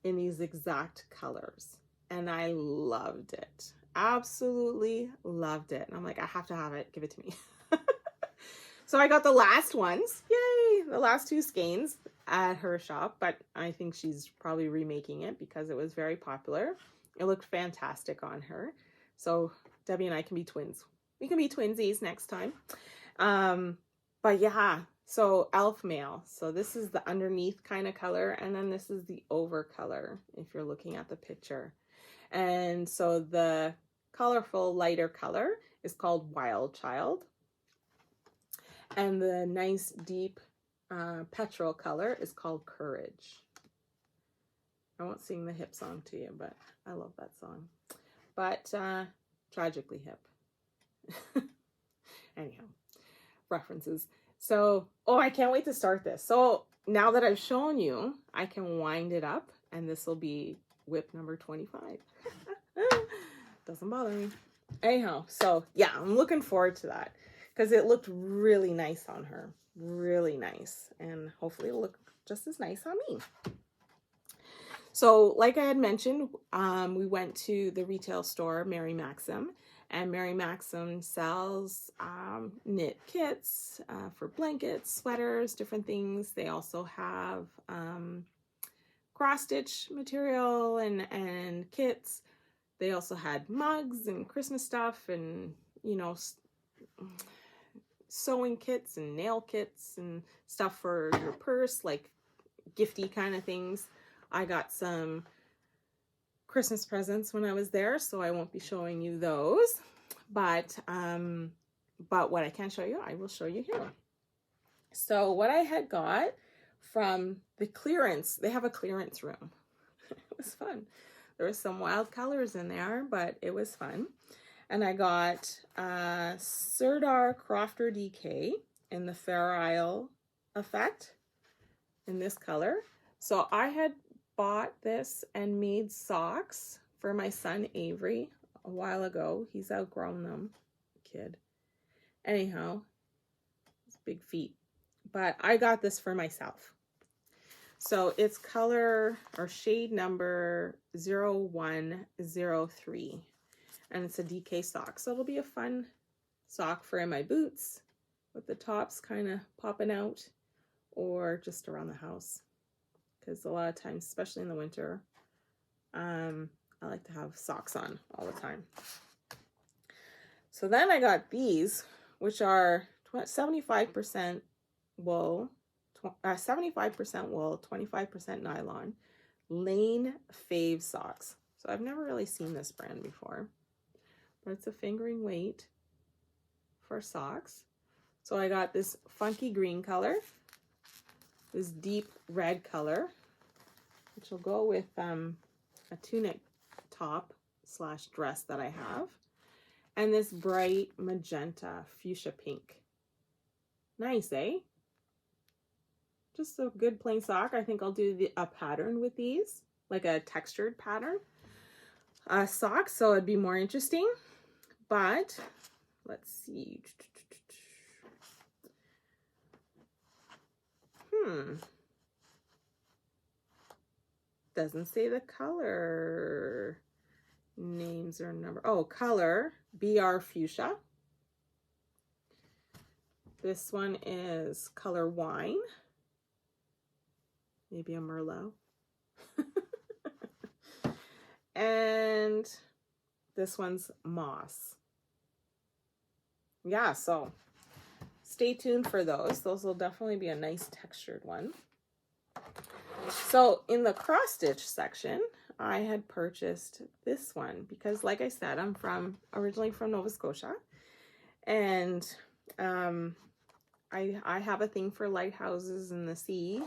in these exact colors, and I loved it. Absolutely loved it. And I'm like, I have to have it. Give it to me. So I got the last ones. Yay! The last 2 skeins at her shop, but I think she's probably remaking it because it was very popular. It looked fantastic on her. So Debbie and I can be twins. We can be twinsies next time. But yeah, so elf mail. So this is the underneath kind of color, and then this is the over color if you're looking at the picture. And so the colorful lighter color is called Wild Child. And the nice deep petrol color is called Courage. I won't sing the hip song to you, but I love that song. But tragically hip. Anyhow, references. So, oh, I can't wait to start this. So now that I've shown you, I can wind it up, and this will be WIP number 25. Doesn't bother me. Anyhow, so yeah, I'm looking forward to that, because it looked really nice on her. Really nice. And hopefully it'll look just as nice on me. So like I had mentioned, we went to the retail store, Mary Maxim. And Mary Maxim sells knit kits for blankets, sweaters, different things. They also have cross-stitch material and kits. They also had mugs and Christmas stuff, and, you know, sewing kits and nail kits and stuff for your purse, like gifty kind of things. I got some Christmas presents when I was there, so I won't be showing you those. But what I can show you, I will show you here. So what I had got from the clearance, they have a clearance room. It was fun. There were some wild colors in there, but it was fun. And I got Sirdar Crofter DK in the Fair Isle effect in this color. So I had bought this and made socks for my son Avery a while ago. He's outgrown them, kid. Anyhow, it's big feet. But I got this for myself. So it's color or shade number 0103. And it's a DK sock. So it'll be a fun sock for in my boots with the tops kind of popping out, or just around the house. Because a lot of times, especially in the winter, I like to have socks on all the time. So then I got these, which are 75% wool, 25% nylon, Lane Fave socks. So I've never really seen this brand before, but it's a fingering weight for socks. So I got this funky green color, this deep red color, which will go with a tunic top / dress that I have. and this bright magenta fuchsia pink. Nice, eh? Just a good plain sock. I think I'll do a pattern with these, like a textured pattern sock, so it'd be more interesting. But let's see. Doesn't say the color names or number. Oh, color BR Fuchsia. This one is color wine. Maybe a Merlot. And this one's moss. Yeah, so stay tuned for those. Those will definitely be a nice textured one. So in the cross stitch section, I had purchased this one because, like I said, I'm originally from Nova Scotia, and I have a thing for lighthouses in the sea.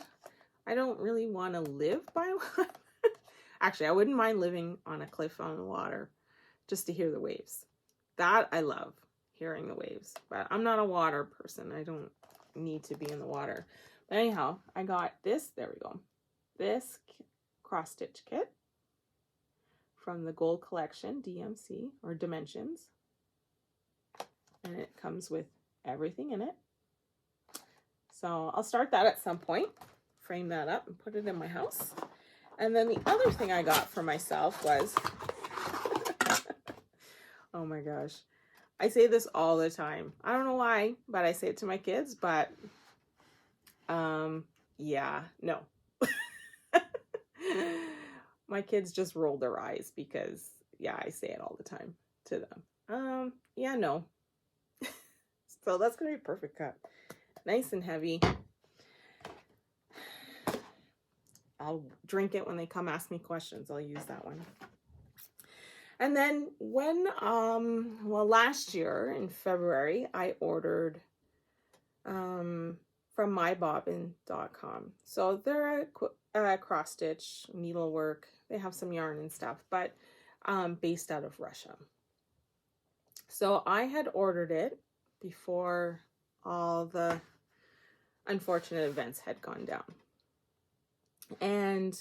I don't really want to live by one. Actually, I wouldn't mind living on a cliff on the water just to hear the waves. That I love, hearing the waves. But I'm not a water person. I don't need to be in the water. But anyhow, I got this. There we go. This cross stitch kit from the Gold Collection, DMC, or Dimensions. And it comes with everything in it. So I'll start that at some point. Frame that up and put it in my house. And then the other thing I got for myself was, oh my gosh, I say this all the time. I don't know why, but I say it to my kids, but yeah, no. My kids just roll their eyes because, yeah, I say it all the time to them. Yeah, no. So that's going to be a perfect cut. Nice and heavy. I'll drink it when they come ask me questions. I'll use that one. And then when, well, last year in February, I ordered from mybobbin.com. So they're a cross stitch needlework. They have some yarn and stuff, but based out of Russia. So I had ordered it before all the unfortunate events had gone down. And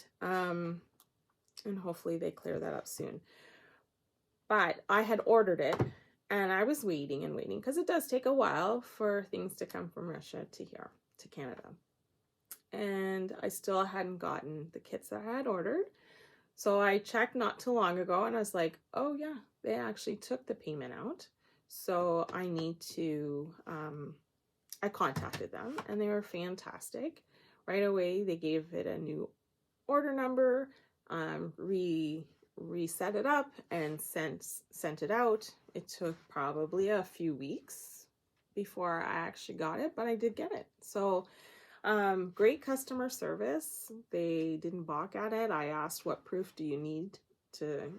hopefully they clear that up soon. But I had ordered it, and I was waiting and waiting because it does take a while for things to come from Russia to here, to Canada. And I still hadn't gotten the kits that I had ordered. So I checked not too long ago, and I was like, oh yeah, they actually took the payment out. So I need to, I contacted them, and they were fantastic. Right away, they gave it a new order number, reset it up, and sent it out. It took probably a few weeks before I actually got it, but I did get it. So great customer service. They didn't balk at it. I asked, what proof do you need to,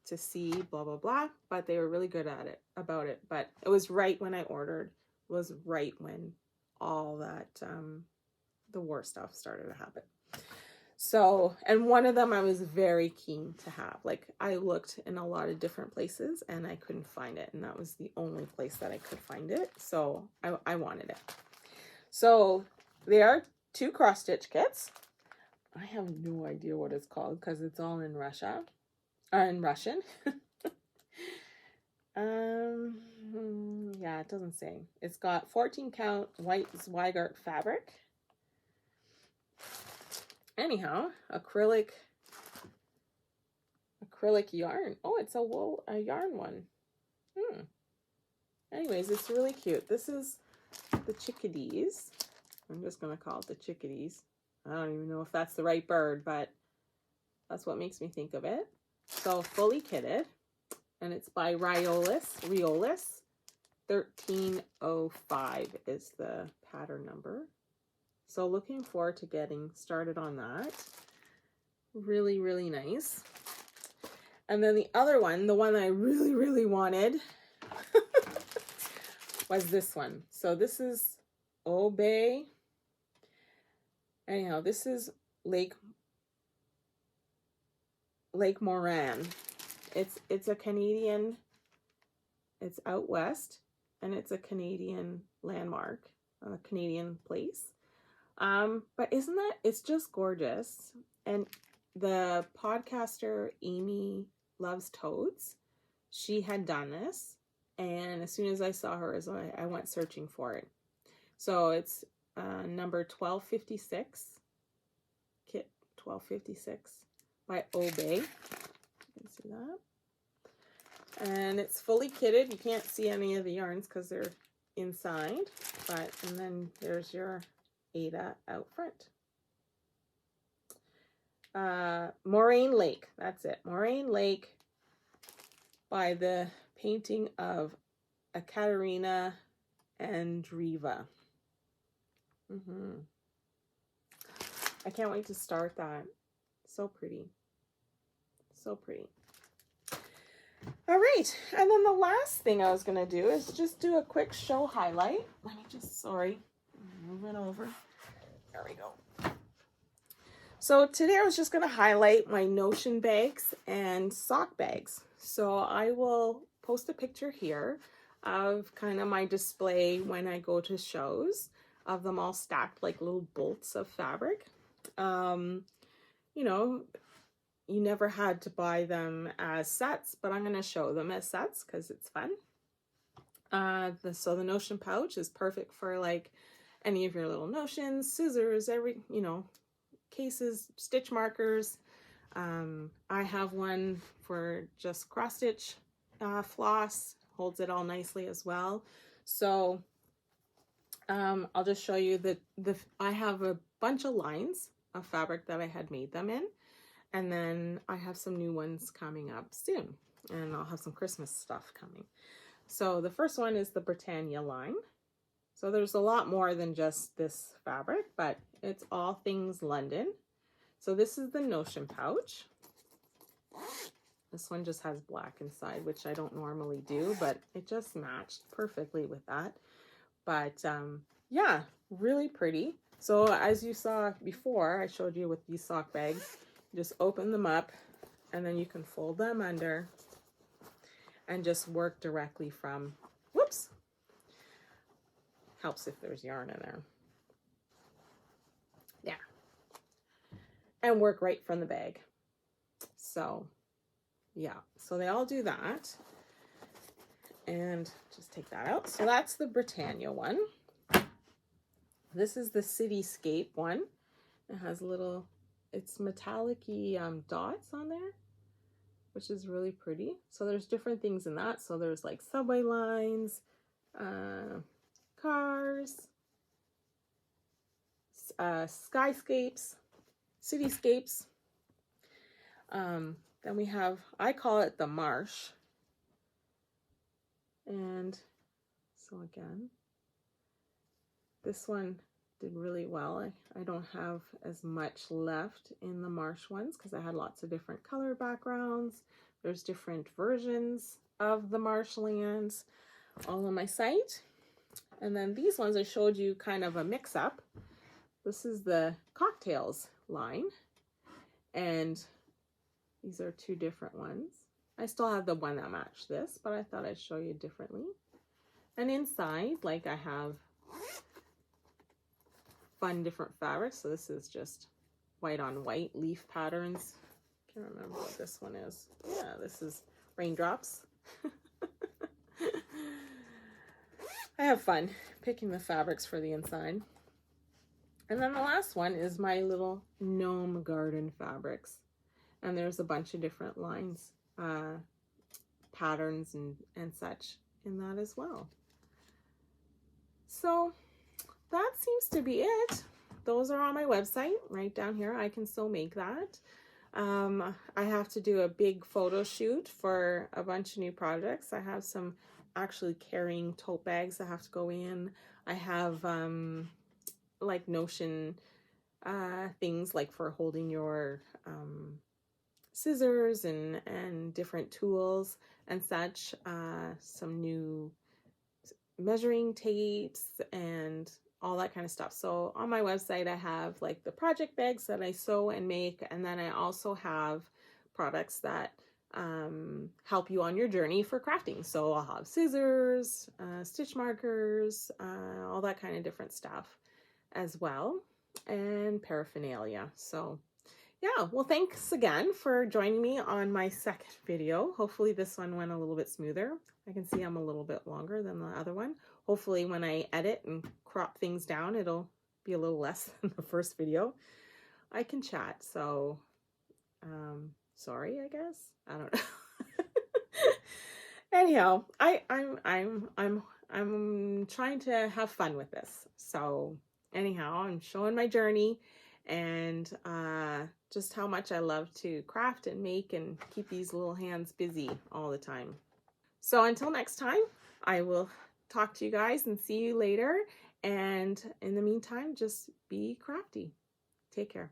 to see blah, blah, blah. But they were really good at it, about it. But it was right when I ordered, was right when all that, the war stuff started to happen. So, and one of them I was very keen to have. Like, I looked in a lot of different places and I couldn't find it. And that was the only place that I could find it. So I wanted it. So they are 2 cross stitch kits. I have no idea what it's called because it's all in Russian. Yeah, it doesn't say. It's got 14 count white Zweigart fabric. Anyhow, acrylic yarn. Oh, it's a yarn one. Anyways, it's really cute. This is the chickadees. I'm just gonna call it the chickadees. I don't even know if that's the right bird, but that's what makes me think of it. So fully kitted, and it's by Riolis. 1305 is the pattern number. So looking forward to getting started on that. Really, really nice. And then the other one, the one I really, really wanted was this one. So this is Obey. Anyhow, this is Lake Moran. It's a Canadian It's out west, and it's a Canadian landmark, a Canadian place. But isn't that, it's just gorgeous. And the podcaster Amy Loves Toads, she had done this, and as soon as I saw hers, I went searching for it. So it's number 1256, kit 1256 by Obey. You can see that. And it's fully kitted. You can't see any of the yarns because they're inside, but, and then there's your Ada out front. Moraine Lake, that's it. Moraine Lake by the painting of Ekaterina Andreeva. I can't wait to start that. So pretty. So pretty. All right, and then the last thing I was going to do is just do a quick show highlight. Let me just, sorry, move it over. There we go. So today I was just going to highlight my Notion bags and sock bags. So I will post a picture here of kind of my display when I go to shows, of them all stacked like little bolts of fabric. You know, you never had to buy them as sets, but I'm going to show them as sets because it's fun. So the Notion pouch is perfect for like any of your little notions, scissors, you know, cases, stitch markers. I have one for just cross stitch floss, holds it all nicely as well. So I'll just show you that I have a bunch of lines of fabric that I had made them in. And then I have some new ones coming up soon, and I'll have some Christmas stuff coming. So the first one is the Britannia line. So there's a lot more than just this fabric, but it's all things London. So this is the Notion pouch. This one just has black inside, which I don't normally do, but it just matched perfectly with that. But yeah, really pretty. So as you saw before, I showed you with these sock bags, just open them up and then you can fold them under and just work directly from, whoops, helps if there's yarn in there. Yeah. And work right from the bag. So yeah, so they all do that. And just take that out. So that's the Britannia one. This is the Cityscape one. It has little, it's metallic-y dots on there, which is really pretty. So there's different things in that. So there's like subway lines, cars, skyscapes, cityscapes. Then we have, I call it the marsh. And so again, this one did really well. I don't have as much left in the marsh ones because I had lots of different color backgrounds. There's different versions of the marshlands all on my site. And then these ones I showed you kind of a mix-up. This is the Cocktails line. And these are two different ones. I still have the one that matched this, but I thought I'd show you differently. And inside, like, I have fun different fabrics. So this is just white on white leaf patterns. Can't remember what this one is. Yeah, this is raindrops. I have fun picking the fabrics for the inside. And then the last one is my little gnome garden fabrics. And there's a bunch of different lines, patterns and such in that as well. So that seems to be it. Those are on my website right down here. I can still make that. I have to do a big photo shoot for a bunch of new projects. I have some actually carrying tote bags that have to go in. I have like Notion things like for holding your scissors and different tools and such, some new measuring tapes and all that kind of stuff. So on my website I have like the project bags that I sew and make, and then I also have products that help you on your journey for crafting. So I'll have scissors, stitch markers, all that kind of different stuff as well, and paraphernalia. So yeah, well, thanks again for joining me on my second video. Hopefully this one went a little bit smoother. I can see I'm a little bit longer than the other one. Hopefully when I edit and crop things down, it'll be a little less than the first video. I can chat, so sorry, I guess. I don't know. Anyhow, I'm trying to have fun with this. So anyhow, I'm showing my journey and just how much I love to craft and make and keep these little hands busy all the time. So until next time, I will talk to you guys and see you later. And in the meantime, just be crafty. Take care.